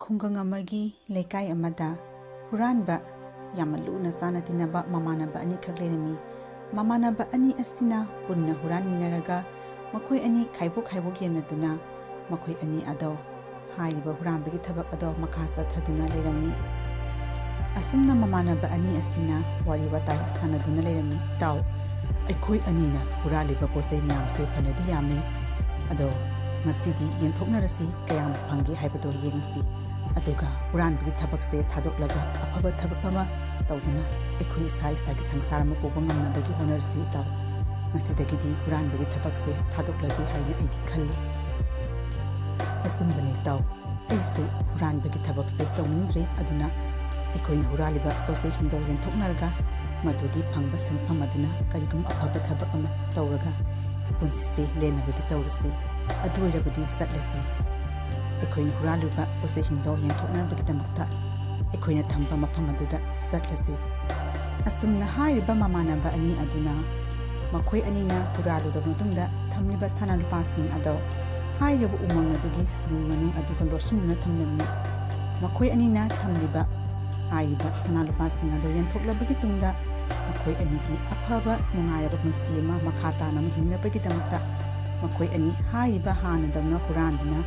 ꯈꯨꯡꯒꯪ ꯑꯃꯒꯤ ꯂꯩꯀꯥꯏ ꯑꯃꯗ ꯍꯨꯔꯥꯟꯕ ꯌꯥꯝꯅ ꯂꯨꯅ ꯆꯥꯟꯅ ꯇꯤꯟꯅꯕ ꯃꯃꯥꯟꯅꯕ ꯑꯅꯤꯈꯛ ꯂꯩꯔꯝꯃꯤ꯫ ꯃꯃꯥꯟꯅꯕ ꯑꯅꯤ ꯑꯁꯤꯅ ꯄꯨꯟꯅ ꯍꯨꯔꯥꯟꯃꯤꯟꯅꯔꯒ ꯃꯈꯣꯏ ꯑꯅꯤ ꯈꯥꯏꯕꯣꯛ ꯌꯦꯟꯅꯗꯨꯅ ꯃꯈꯣꯏ ꯑꯅꯤ ꯑꯗꯣ ꯍꯥꯏꯔꯤꯕ ꯍꯨꯔꯥꯟꯕꯒꯤ ꯊꯕꯛ ꯑꯗꯣ ꯃꯈꯥ ꯆꯠꯊꯗꯨꯅ ꯂꯩꯔꯝꯃꯤ꯫ ꯑꯁꯨꯝꯅ ꯃꯃꯥꯟꯅꯕ ꯑꯅꯤ ꯑꯁꯤꯅ ꯋꯥꯔꯤ ꯋꯥꯇꯥꯏ ꯁꯥꯟꯅꯗꯨꯅ ꯂꯩꯔꯝꯃꯤ꯫ "ꯏꯇꯥꯎ, ꯑꯩꯈꯣꯏ ꯑꯅꯤꯅ ꯍꯨꯔꯥꯜꯂꯤꯕ ꯄꯣꯠꯆꯩ ꯃꯌꯥꯝꯁꯦ ꯐꯅꯗꯤ ꯌꯥꯝꯃꯤ, ꯑꯗꯣ ꯉꯁꯤꯗꯤ ꯌꯦꯟꯊꯣꯛꯅꯔꯁꯤ, ꯀꯌꯥꯝ ꯐꯪꯒꯦ ꯍꯥꯏꯕꯗꯣ ꯌꯦꯡꯉꯁꯤ, ꯑꯗꯨꯒ ꯍꯨꯔꯥꯟꯕꯒꯤ ꯊꯕꯛꯁꯦ ꯊꯥꯗꯣꯛꯂꯒ ꯑꯐꯕ ꯊꯕꯛ ꯑꯃ ꯇꯧꯗꯨꯅ ꯑꯩꯈꯣꯏ ꯏꯁꯥꯒꯤ ꯁꯪꯁꯥꯔ ꯑꯃ ꯄꯨꯕ ꯉꯝꯅꯕꯒꯤ ꯍꯣꯠꯅꯔꯁꯤ ꯏꯇꯥꯎ꯫ ꯉꯁꯤꯗꯒꯤꯗꯤ ꯍꯨꯔꯥꯟꯕꯒꯤ ꯊꯕꯛꯁꯦ ꯊꯥꯗꯣꯛꯂꯒꯦ ꯍꯥꯏꯅ ꯑꯩꯗꯤ ꯈꯜꯂꯤ." "ꯑꯆꯨꯝꯕꯅꯤ ꯏꯇꯥꯎ, ꯑꯩꯁꯨ ꯍꯨꯔꯥꯟꯕꯒꯤ ꯊꯕꯛꯁꯦ ꯇꯧꯅꯤꯡꯗ꯭ꯔꯦ, ꯑꯗꯨꯅ ꯑꯩꯈꯣꯏꯅ ꯍꯨꯔꯥꯜꯂꯤꯕ ꯄꯣꯠꯆꯩꯁꯤꯡꯗꯣ ꯌꯦꯟꯊꯣꯛꯅꯔꯒ ꯃꯗꯨꯒꯤ ꯐꯪꯕ ꯁꯦꯟꯐꯝ ꯑꯗꯨꯅ ꯀꯔꯤꯒꯨꯝꯕ ꯑꯐꯕ ꯊꯕꯛ ꯑꯃ ꯇꯧꯔꯒ ꯄꯨꯟꯁꯤꯁꯦ ꯂꯦꯟꯅꯕꯒꯤ ꯇꯧꯔꯁꯤ, ꯑꯗꯨ ꯑꯣꯏꯔꯕꯗꯤ ꯆꯠꯂꯁꯤ꯫ ꯑꯩꯈꯣꯏꯅ ꯍꯨꯔꯥꯜꯂꯤꯕ ꯄꯣꯠꯆꯩꯁꯤꯡꯗꯣ ꯌꯦꯟꯊꯣꯛꯅꯕꯒꯤꯗꯃꯛꯇ ꯑꯩꯈꯣꯏꯅ ꯊꯝꯕ ꯃꯐꯝ ꯑꯗꯨꯗ ꯆꯠꯂꯁꯤ." ꯑꯁꯨꯝꯅ ꯍꯥꯏꯔꯤꯕ ꯃꯃꯥꯟꯅꯕ ꯑꯅꯤ ꯑꯗꯨꯅ ꯃꯈꯣꯏ ꯑꯅꯤꯅ ꯍꯨꯔꯥꯜꯂꯨꯔꯕ ꯃꯇꯨꯡꯗ ꯊꯝꯂꯤꯕ ꯁꯅꯥ ꯂꯨꯄꯥꯁꯤꯡ ꯑꯗꯣ ꯍꯥꯏꯔꯤꯕ ꯎꯃꯪ ꯑꯗꯨꯒꯤ ꯁꯨꯔꯨꯡ ꯃꯅꯨꯡ ꯑꯗꯨꯒ ꯂꯣꯠꯁꯤꯟꯗꯨꯅ ꯊꯝꯂꯝꯃꯤ꯫ ꯃꯈꯣꯏ ꯑꯅꯤꯅ ꯊꯝꯂꯤꯕ ꯍꯥꯏꯔꯤꯕ ꯁꯅꯥ ꯂꯨꯄꯥꯁꯤꯡ ꯑꯗꯨ ꯌꯦꯟꯊꯣꯛꯂꯕꯒꯤ ꯇꯨꯡꯗ ꯃꯈꯣꯏ ꯑꯅꯤꯒꯤ ꯑꯐꯕ ꯅꯨꯡꯉꯥꯏꯔꯕ ꯄꯨꯟꯁꯤ ꯑꯃ ꯃꯈꯥ ꯇꯥꯅ ꯍꯤꯡꯅꯕꯒꯤꯗꯃꯛꯇ ꯃꯈꯣꯏ ꯑꯅꯤ ꯍꯥꯏꯔꯤꯕ ꯍꯥꯟꯅꯗꯧꯅ ꯍꯨꯔꯥꯟꯗꯨꯅ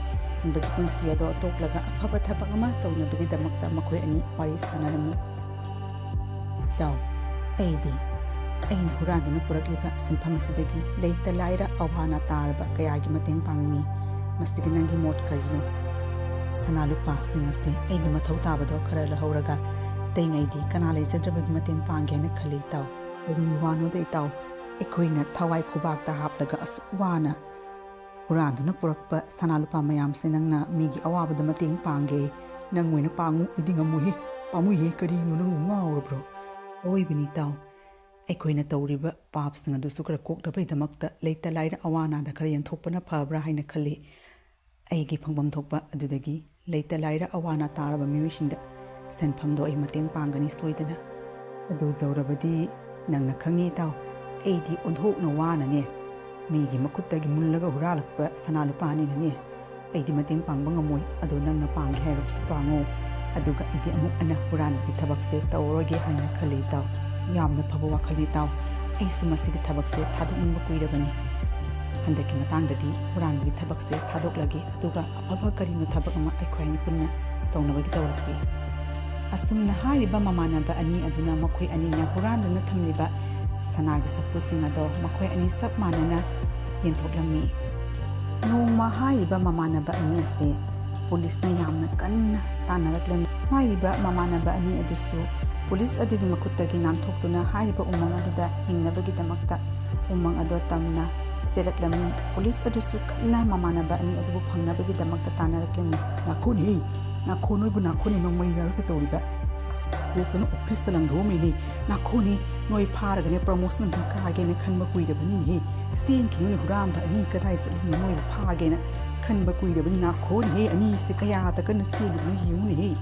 ꯍꯤꯡꯕꯒꯤ ꯄꯨꯟꯁꯤ ꯑꯗꯣ ꯇꯣꯛꯂꯒ ꯑꯐꯕ ꯊꯕꯛ ꯑꯃ ꯇꯧꯅꯕꯒꯤꯗꯃꯛꯇ ꯃꯈꯣꯏ ꯑꯅꯤ ꯋꯥꯔꯤ ꯁꯥꯟꯅꯔꯝꯃꯤ꯫ "ꯏꯇꯥꯎ, ꯑꯩꯅ ꯍꯨꯔꯥꯟꯗꯨꯅ ꯄꯨꯔꯛꯂꯤꯕ ꯁꯦꯟꯐꯝ ꯑꯁꯤꯗꯒꯤ ꯂꯩꯇ ꯂꯥꯏꯔ ꯑꯋꯥ ꯑꯅꯥ ꯇꯥꯔꯕ ꯀꯌꯥꯒꯤ ꯃꯇꯦꯡ ꯄꯥꯡꯅꯤ꯫ ꯃꯁꯤꯒꯤ ꯅꯪꯒꯤ ꯃꯣꯠ ꯀꯔꯤꯅꯣ? ꯁꯅꯥ ꯂꯨꯄꯥꯁꯤꯡ ꯑꯁꯤ ꯑꯩꯒꯤ ꯃꯊꯧ ꯇꯥꯕꯗꯣ ꯈꯔ ꯂꯧꯍꯧꯔꯒ ꯑꯇꯩꯉꯩꯗꯤ ꯀꯅꯥ ꯂꯩꯖꯗ꯭ꯔꯕꯒꯤ ꯃꯇꯦꯡ ꯄꯥꯡꯒꯦ ꯍꯥꯏꯅ ꯈꯜꯂꯤ ꯏꯇꯥꯎ꯫ ꯀꯔꯤ ꯋꯥꯅꯣꯗ ꯏꯇꯥꯎ, ꯑꯩꯈꯣꯏꯅ ꯊꯋꯥꯏ ꯈꯨꯕꯥꯛꯇ ꯍꯥꯞꯂꯒ ꯑꯁꯨꯛ ꯋꯥꯅ ꯍꯨꯔꯥꯟꯗꯨꯅ ꯄꯨꯔꯛꯄ ꯁꯅꯥ ꯂꯨꯄꯥ ꯃꯌꯥꯝꯁꯦ ꯅꯪꯅ ꯃꯤꯒꯤ ꯑꯋꯥꯕꯗ ꯃꯇꯦꯡ ꯄꯥꯡꯒꯦ? ꯅꯪ ꯑꯣꯏꯅ ꯄꯥꯡꯉꯨ, ꯑꯩꯗꯤ ꯉꯝꯃꯣꯏꯍꯦ, ꯄꯥꯝꯃꯨꯏꯍꯦ, ꯀꯔꯤꯅꯣ ꯅꯪꯕꯨ ꯉꯥꯎꯔꯕ꯭ꯔꯣ? ꯑꯋꯣꯏꯕꯅꯤ ꯏꯇꯥꯎ, ꯑꯩꯈꯣꯏꯅ ꯇꯧꯔꯤꯕ ꯄꯥꯞꯁꯤꯡ ꯑꯗꯨꯁꯨ ꯈꯔ ꯀꯣꯛꯅꯕꯒꯤꯗꯃꯛꯇ ꯂꯩꯇ ꯂꯥꯏꯔ ꯑꯋꯥ ꯑꯅꯥꯗ ꯈꯔ ꯌꯦꯟꯊꯣꯛꯄꯅ ꯐꯕ꯭ꯔꯥ ꯍꯥꯏꯅ ꯈꯜꯂꯤ꯫ ꯑꯩꯒꯤ ꯐꯪꯐꯝ ꯊꯣꯛꯄ ꯑꯗꯨꯗꯒꯤ ꯂꯩꯇ ꯂꯥꯏꯔ ꯑꯋꯥ ꯑꯅꯥ ꯇꯥꯔꯕ ꯃꯤꯑꯣꯏꯁꯤꯡꯗ ꯁꯦꯟꯐꯝꯗꯣ ꯑꯩ ꯃꯇꯦꯡ ꯄꯥꯡꯒꯅꯤ ꯁꯣꯏꯗꯅ꯫ ꯑꯗꯨ ꯖꯧꯔꯕꯗꯤ ꯅꯪꯅ ꯈꯪꯉꯤ ꯏꯇꯥꯎ, ꯑꯩꯗꯤ ꯑꯣꯟꯊꯣꯛꯅ ꯋꯥꯅꯅꯦ ꯃꯤꯒꯤ ꯃꯈꯨꯠꯇꯒꯤ ꯃꯨꯜꯂꯒ ꯍꯨꯔꯥꯜꯂꯛꯄ ꯁꯅꯥ ꯂꯨꯄꯥꯅꯤꯅꯅꯦ ꯑꯩꯗꯤ ꯃꯇꯦꯡ ꯄꯥꯡꯕ ꯉꯝꯃꯣꯏ꯫ ꯑꯗꯣ ꯅꯪꯅ ꯄꯥꯡꯒꯦ ꯍꯥꯏꯔꯕꯁꯨ ꯄꯥꯡꯉꯣ, ꯑꯗꯨꯒ ꯑꯩꯗꯤ ꯑꯃꯨꯛ ꯍꯟꯅ ꯍꯨꯔꯥꯟꯕꯒꯤ ꯊꯕꯛꯁꯦ ꯇꯧꯔꯔꯣꯏꯒꯦ ꯍꯥꯏꯅ ꯈꯜꯂꯤ ꯏꯇꯥꯎ꯫ "ꯌꯥꯝꯅ ꯐꯕ ꯋꯥꯈꯜꯅꯤ ꯏꯇꯥꯎ, ꯑꯩꯁꯨ ꯃꯁꯤꯒꯤ ꯊꯕꯛꯁꯦ ꯊꯥꯗꯣꯛꯅꯤꯡꯕ ꯀꯨꯏꯔꯕꯅꯤ꯫ ꯍꯟꯗꯛꯀꯤ ꯃꯇꯥꯡꯗꯗꯤ ꯍꯨꯔꯥꯟꯕꯒꯤ ꯊꯕꯛꯁꯦ ꯊꯥꯗꯣꯛꯂꯒꯦ, ꯑꯗꯨꯒ ꯑꯐꯕ ꯀꯔꯤꯅꯣ ꯊꯕꯛ ꯑꯃ ꯑꯩꯈꯣꯏꯅ ꯄꯨꯟꯅ ꯇꯧꯅꯕꯒꯤ ꯇꯧꯔꯁꯤ." ꯑꯁꯨꯝꯅ ꯍꯥꯏꯔꯤꯕ ꯃꯃꯥꯟꯅꯕ ꯑꯅꯤ ꯑꯗꯨꯅ ꯃꯈꯣꯏ ꯑꯅꯤꯅ ꯍꯨꯔꯥꯟꯗꯨꯅ ꯊꯝꯂꯤꯕ ꯁꯅꯥꯒꯤ ꯆꯐꯨꯁꯤꯡ ꯑꯗꯣ ꯃꯈꯣꯏ ꯑꯅꯤ ꯆꯞ ꯃꯥꯟꯅꯅ ꯌꯦꯟꯊꯣꯛꯂꯝꯃꯤ꯫ ꯅꯣꯡꯃ ꯍꯥꯏꯔꯤꯕ ꯃꯃꯥꯟꯅꯕ ꯑꯅꯤ ꯑꯁꯤ ꯄꯨꯂꯤꯁꯅ ꯌꯥꯝꯅ ꯀꯟꯅ ꯇꯥꯟꯅꯔꯛꯂꯝꯃꯤ꯫ ꯍꯥꯏꯔꯤꯕ ꯃꯃꯥꯟꯅꯕ ꯑꯅꯤ ꯑꯗꯨꯁꯨ ꯄꯨꯂꯤꯁ ꯑꯗꯨꯒꯤ ꯃꯈꯨꯠꯇꯒꯤ ꯅꯥꯟꯊꯣꯛꯇꯨꯅ ꯍꯥꯏꯔꯤꯕ ꯎꯃꯪ ꯑꯗꯨꯗ ꯍꯤꯡꯅꯕꯒꯤꯗꯃꯛꯇ ꯎꯃꯪ ꯑꯗꯣ ꯇꯝꯅ ꯆꯦꯜꯂꯛꯂꯝꯃꯤ꯫ ꯄꯨꯂꯤꯁ ꯑꯗꯨꯁꯨ ꯀꯟꯅ ꯃꯃꯥꯟꯅꯕ ꯑꯅꯤ ꯑꯗꯨꯕꯨ ꯐꯪꯅꯕꯒꯤꯗꯃꯛꯇ ꯇꯥꯟꯅꯔꯛꯂꯝꯃꯤ꯫ "ꯅꯥꯈꯣꯅꯦꯍꯦ, ꯅꯥꯈꯣ, ꯅꯣꯏꯕꯨ ꯅꯥꯈꯣꯅꯦ, ꯅꯣꯡꯃꯩ ꯌꯥꯔꯨꯛꯇ ꯇꯧꯔꯤꯕ ꯀꯣꯛꯇꯅ ꯑꯣꯐꯤꯁꯇ ꯂꯪꯊꯣꯛꯑꯝꯃꯤꯅꯦ꯫ ꯅꯥꯈꯣꯅꯦ, ꯅꯣꯏ ꯐꯥꯔꯒꯅꯦ ꯄ꯭ꯔꯃꯣꯁꯟ ꯑꯗꯨꯝ ꯀꯥꯒꯦꯅ ꯈꯟꯕ ꯀꯨꯏꯔꯕꯅꯤꯅꯦꯍꯦ꯫ ꯆꯦꯟꯈꯤꯅꯨꯅꯦ ꯍꯨꯔꯥꯟꯕ ꯑꯅꯤ, ꯀꯗꯥꯏ ꯆꯠꯂꯤꯅꯣ? ꯅꯣꯏꯕꯨ ꯐꯥꯒꯦꯅ ꯈꯟꯕ ꯀꯨꯏꯔꯕꯅꯤ꯫ ꯅꯥꯈꯣꯅꯦꯍꯦ, ꯑꯅꯤꯁꯦ ꯀꯌꯥꯗ ꯀꯟꯅ ꯆꯦꯜꯂꯤꯕꯅꯣ ꯌꯦꯡꯉꯨꯅꯦꯍꯦ꯫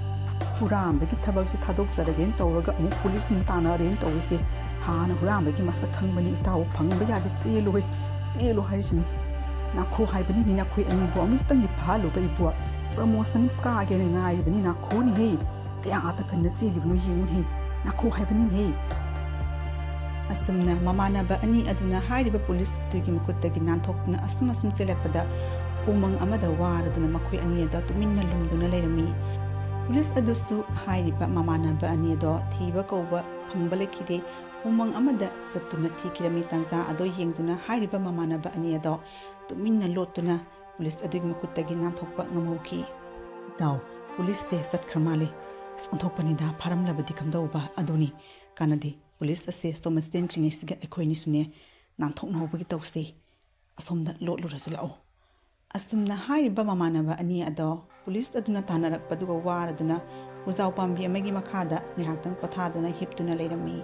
ꯍꯨꯔꯥꯟꯕꯒꯤ ꯊꯕꯛꯁꯦ ꯊꯥꯗꯣꯛꯆꯔꯒꯦꯅ ꯇꯧꯔꯒ ꯑꯃꯨꯛ ꯄꯨꯂꯤꯁꯅ ꯇꯥꯟꯅꯔꯦꯅ ꯇꯧꯔꯤꯁꯦ꯫ ꯍꯥꯟꯅ ꯍꯨꯔꯥꯟꯕꯒꯤ ꯃꯁꯛ ꯈꯪꯕꯅꯤ ꯏꯇꯥꯎ, ꯐꯪꯕ ꯌꯥꯗꯦ, ꯆꯦꯜꯂꯨꯍꯦ, ꯆꯦꯜꯂꯨ ꯍꯥꯏꯔꯤꯁꯤꯅꯤ꯫ ꯅꯥꯈꯣ ꯍꯥꯏꯕꯅꯤꯅꯦ, ꯅꯈꯣꯏ ꯑꯅꯤꯕꯨ ꯑꯃꯨꯛꯇꯪꯗꯤ ꯐꯥꯍꯜꯂꯨꯕ ꯑꯩꯕꯨ ꯄ꯭ꯔꯃꯣꯁꯟ ꯀꯥꯒꯦꯅ ꯉꯥꯏꯔꯤꯕꯅꯤ꯫ ꯅꯥꯈꯣꯅꯦꯍꯦ, ꯀꯌꯥꯗ ꯀꯟꯅ ꯆꯦꯜꯂꯤꯕꯅꯣ ꯌꯦꯡꯉꯨꯅꯦꯍꯦ, ꯅꯥꯈꯣ ꯍꯥꯏꯕꯅꯤꯅꯦꯍꯦ꯫ ꯑꯁꯨꯝꯅ ꯃꯃꯥꯟꯅꯕ ꯑꯅꯤ ꯑꯗꯨꯅ ꯍꯥꯏꯔꯤꯕ ꯄꯨꯂꯤꯁ ꯑꯗꯨꯒꯤ ꯃꯈꯨꯠꯇꯒꯤ ꯅꯥꯟꯊꯣꯛꯇꯨꯅ ꯑꯁꯨꯝ ꯆꯦꯜꯂꯛꯄꯗ ꯎꯃꯪ ꯑꯃꯗ ꯋꯥꯔꯗꯨꯅ ꯃꯈꯣꯏ ꯑꯅꯤ ꯑꯗꯣ ꯇꯨꯃꯤꯟꯅ ꯂꯨꯝꯗꯨꯅ ꯂꯩꯔꯝꯃꯤ꯫ ꯄꯨꯂꯤꯁ ꯑꯗꯨꯁꯨ ꯍꯥꯏꯔꯤꯕ ꯃꯃꯥꯟꯅꯕ ꯑꯅꯤ ꯑꯗꯣ ꯊꯤꯕ ꯀꯧꯕ ꯐꯪꯕ ꯂꯩꯈꯤꯗꯦ꯫ ꯎꯃꯪ ꯑꯃꯗ ꯆꯠꯇꯨꯅ ꯊꯤꯈꯤꯔꯝꯃꯤ꯫ ꯇꯥꯟꯖꯥ ꯑꯗꯣ ꯌꯦꯡꯗꯨꯅ ꯍꯥꯏꯔꯤꯕ ꯃꯃꯥꯟꯅꯕ ꯑꯅꯤ ꯑꯗꯣ ꯇꯨꯃꯤꯟꯅ ꯂꯣꯠꯇꯨꯅ ꯄꯨꯂꯤꯁ ꯑꯗꯨꯒꯤ ꯃꯈꯨꯠꯇꯒꯤ ꯅꯥꯟꯊꯣꯛꯄ ꯉꯝꯍꯧꯈꯤ꯫ "ꯏꯇꯥꯎ, ꯄꯨꯂꯤꯁꯁꯦ ꯆꯠꯈ꯭ꯔ ꯃꯥꯜꯂꯦ, ꯑꯣꯟꯊꯣꯛꯄꯅꯤꯗ, ꯐꯥꯔꯝꯂꯕꯗꯤ ꯀꯝꯗꯧꯕ? ꯑꯗꯨꯅꯤ, ꯀꯥꯟꯅꯗꯦ, ꯄꯨꯂꯤꯁ ꯑꯁꯦ ꯁꯣꯝꯗ ꯆꯦꯟꯈ꯭ꯔꯤꯉꯩꯁꯤꯒ ꯑꯩꯈꯣꯏꯅꯤꯁꯨꯅꯦ ꯅꯥꯟꯊꯣꯛꯅꯍꯧꯕꯒꯤ ꯇꯧꯁꯤ, ꯑꯁꯣꯝꯗ ꯂꯣꯠꯂꯨꯔꯁꯤ ꯂꯥꯛꯑꯣ." ꯑꯁꯨꯝꯅ ꯍꯥꯏꯔꯤꯕ ꯃꯃꯥꯟꯅꯕ ꯑꯅꯤ ꯑꯗꯣ ꯄꯨꯂꯤꯁ ꯑꯗꯨꯅ ꯇꯥꯟꯅꯔꯛꯄꯗꯨꯒ ꯋꯥꯔꯗꯨꯅ ꯎꯖꯥꯎ ꯄꯥꯝꯕꯤ ꯑꯃꯒꯤ ꯃꯈꯥꯗ ꯉꯥꯏꯍꯥꯛꯇꯪ ꯄꯣꯊꯥꯗꯨꯅ ꯍꯤꯞꯇꯨꯅ ꯂꯩꯔꯝꯃꯤ꯫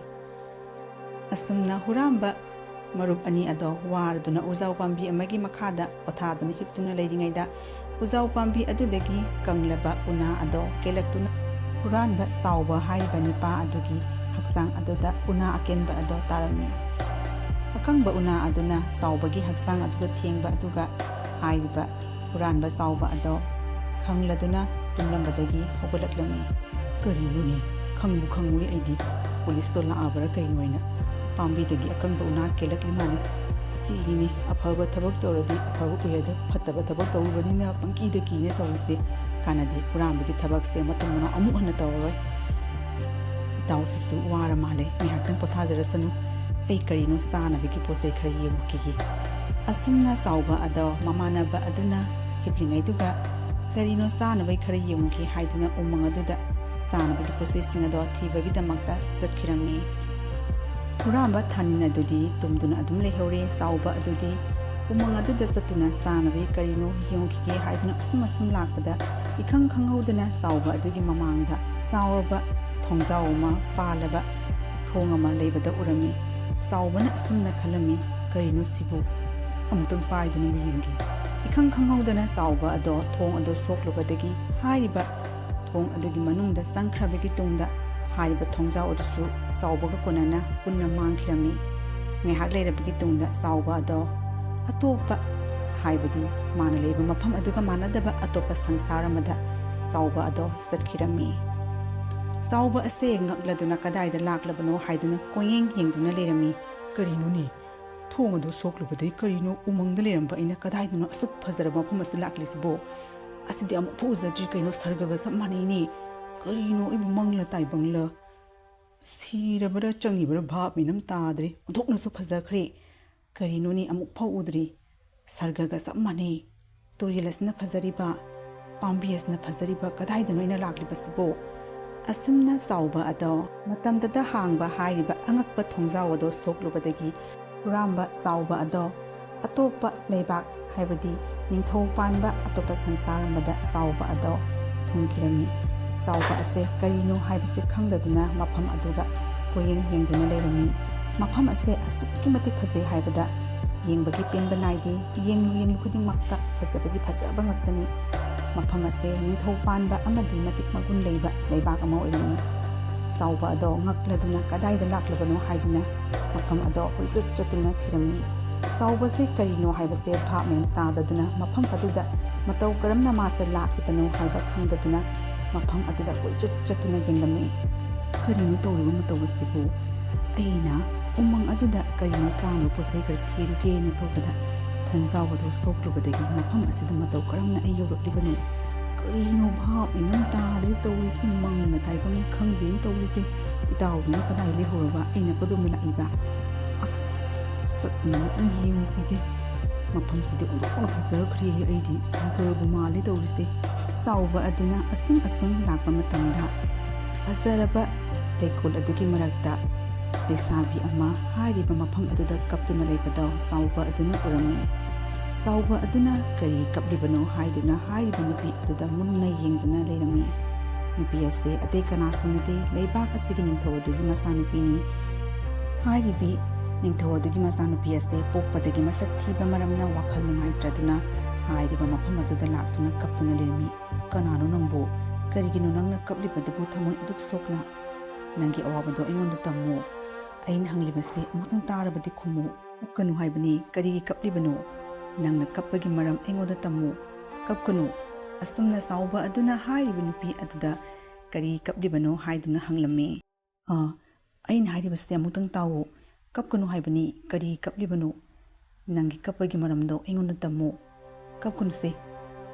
ꯑꯁꯨꯝꯅ ꯍꯨꯔꯥꯟꯕ ꯃꯔꯨꯞ ꯑꯅꯤ ꯑꯗꯣ ꯋꯥꯔꯗꯨꯅ ꯎꯖꯥꯎ ꯄꯥꯝꯕꯤ ꯑꯃꯒꯤ ꯃꯈꯥꯗ ꯄꯣꯊꯥꯗꯨꯅ ꯍꯤꯞꯇꯨꯅ ꯂꯩꯔꯤꯉꯩꯗ ꯎꯖꯥꯎ ꯄꯥꯝꯕꯤ ꯑꯗꯨꯗꯒꯤ ꯀꯪꯂꯕ ꯎꯅꯥ ꯑꯗꯣ ꯀꯦꯜꯂꯛꯇꯨꯅ ꯍꯨꯔꯥꯟꯕ ꯆꯥꯎꯕ ꯍꯥꯏꯔꯤꯕ ꯅꯤꯄꯥ ꯑꯗꯨꯒꯤ ꯍꯛꯆꯥꯡ ꯑꯗꯨꯗ ꯎꯅꯥ ꯑꯀꯦꯟꯕ ꯑꯗꯣ ꯇꯥꯔꯝꯃꯤ꯫ ꯑꯀꯪꯕ ꯎꯅꯥ ꯑꯗꯨꯅ ꯆꯥꯎꯕꯒꯤ ꯍꯛꯆꯥꯡ ꯑꯗꯨꯒ ꯊꯦꯡꯕ, ꯑꯗꯨꯒ ꯍꯥꯏꯔꯤꯕ ꯍꯨꯔꯥꯟꯕ ꯆꯥꯎꯕ ꯑꯗꯣ ꯈꯪꯂꯗꯨꯅ tumlambadagi hogalaklami karinuni khangbu khanguri aidi police to laabara kainoina pambidagi akangba una kelaklimani sini afaba thabak tawradi afaba uyada phattaba thabak tawbanina pangki de kine tawse kanadi Huranbagi thabak se matumuna amu hana tawroi tawsisu wara male ni haktan pothajarasanu ai karino sanabigi pose khari yemukigi asumna sauba ado mamanaba aduna hiplingaiduga karino sanabai khari yemuki haiduna umang aduda sanabagi pose singado thibagi damakta satkhiramni Huranba thanina dudi tumduna adum lehore sauba adudi umang aduda satuna sanabai karino yemukigi haiduna asum lakpada ikhang khanghodana sauba adugi mamangda sauba Thongjau ma palaba thongama leibada urami saubana asumna khalami karino sibu amutang paiduna miyungi ikhang khanghodana sauba ado thong ado soklubadagi hariba thong adugi manungda sangkhrabagi tungda hariba Thongjau adusu saubaga konana punna mangkhirami ngehak leirabagi tungda sauba ado atopa haibadi mana leiba mafam aduga manadaba atopa sangsaramada sauba ado satkhirami Sauba ase ngakladuna kadaida laklabano haiduna koyeng yengduna lerami karino ni thong ado soklubadai karino umangda leramba ina kadaiduna asuk phazaraba mafam ase laklisibo asidi amu phuzadri kaino sargaga sammanai ni karino ibu mangla taibangla sirabara changibara bhap minam tadre onthokna su phazakhre karino ni amu phudri sargaga sammanai torilasna phazariba pambiasna phazariba kadaiduna ina laklibasibo asumna sauba ado matamdada hangba hairiba angakpa Thongjau ado soklubadagi Huranba sauba ado atopa leibak haibadi ningthau panba atopa sangsaramada sauba ado thungkirami sauba ase karino haibase khangdaduna mafam aduga koyeng yengduna lerami mafam ase asukki matik phase haibada yengbagi penba naidi yenglu khuding makta phasabagi phasaba ngaktani mafam ase ningthau panba amadi matik magun leiba leibak ama oirami sauba ado ngakladuna kadaida laklabano haiduna mafam ado koisat chatuna thirami sauba se karino haibase phamen tadaduna mafam aduda matau karamna masa laklibano haiba khangdaduna mafam aduda koisat chatuna yenglami karino tawriba matawasibu aina umang aduda karino sanu posai kar thiruge na tobada Thongjau ado soklubadagi mafam asida matau karamna ai yoraklibano karino bhap minam tadri tawrisi mangna taibang khangbing tawrisi itawduna kadai lehoraba aina kodum laiba as satna ang yemukigi mafam sidi ondokna phazakri aidi sargabu mali tawrisi sauba aduna asum lakpa matamda azaraba lekol adugi marakta lesabi ama hariba mafam aduda kaptuna leibada sauba aduna urami sauba aduna kari kaplibano haiduna hariba nupi aduda munna yengduna leirami nupi ase ate kanasunade leibak asigi ningthau adugi masanupini haribi ningthau adugi masanupi ase pokpadagi masak thiba maramna wakhal nungaitraduna hariba mafam aduda laktuna kaptuna leirami kanano nangbo karigino nangna kaplibadabu thamoi aduk sokna nangi awabado aingonda tammo ain hanglibase amutang tarabadi khumu ukanu haibani karigi kaplibano nangna kappagi maram aingoda tammo kapkanu asumna sauba aduna hairiba nupi aduda kari kaplibano haiduna hanglame ain hairibase amutang tawo kapkanu haibani kari kaplibano nangi kappagi maramdo aingoda tammo kapkanu se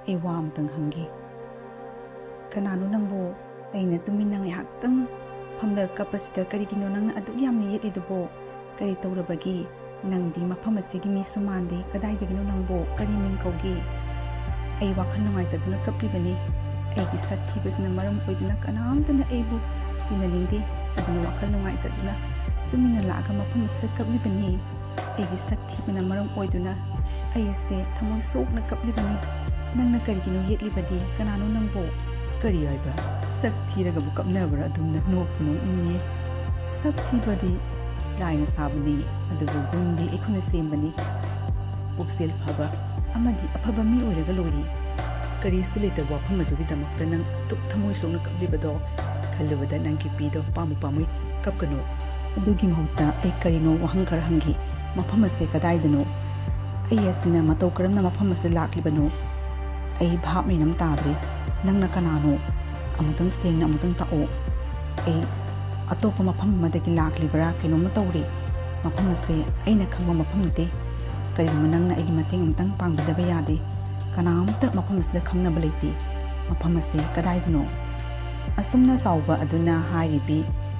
ai wa amtang hangi kanano nangbo aina tumina ngai haktang famla kapasita karigino nangna adu yamna yetidubo kari tawrabagi nangdi mafam asigi mi sumande kadaidagino nangbo kari min kaugi ai wakhal nungaitaduna kaplibani aigi sathibasna maram oiduna kanamtana aibu tinalingdi aduna wakhal nungaitaduna tumina laga mafam asta kaplibani aigi sathibana maram oiduna ayase thamoi sokna kaplibani nangna karigino yetlibadi kanano nangbo kari aiba sakthiraga bu kapnabara adumna nokpuno inni sakthibadi laina sabani adugu gundi ekuna sembani buksel phaba amadi aphaba mi oiraga lori kari sulita wafam adugi damakta nang tuk thamoi sokna kaplibado khalubada nangki pido pamu kapkano adugi mahutta ai karino wahangkar hangi mafam ase kadaidano ai asina matau karamna mafam ase laklibano ai bhap minam tadre ꯅꯪꯅ ꯀꯅꯥꯅꯣ ꯑꯃꯨꯛꯇꯪ ꯁꯦꯡꯅ ꯑꯃꯨꯛꯇꯪ ꯇꯥꯛꯑꯣ ꯑꯩ ꯑꯇꯣꯞꯄ ꯃꯐꯝ ꯑꯃꯗꯒꯤ ꯂꯥꯛꯂꯤꯕ꯭ꯔꯥ ꯀꯩꯅꯣꯝꯃ ꯇꯧꯔꯤ ꯃꯐꯝ ꯑꯁꯦ ꯑꯩꯅ ꯈꯪꯕ ꯃꯐꯝ ꯅꯠꯇꯦ ꯀꯔꯤꯒꯨꯝꯕ ꯅꯪꯅ ꯑꯩꯒꯤ ꯃꯇꯦꯡ ꯑꯃꯇꯪ ꯄꯥꯡꯕꯤꯗꯕ ꯌꯥꯗꯦ ꯀꯅꯥꯝꯇ ꯃꯐꯝ ꯑꯁꯤꯗ ꯈꯪꯅꯕ ꯂꯩꯇꯦ ꯃꯐꯝ ꯑꯁꯤ ꯀꯗꯥꯏꯗꯅꯣ ꯑꯁꯨꯝꯅ ꯆꯥꯎꯕ ꯑꯗꯨꯅ ꯍꯥꯏꯔꯤꯕꯤ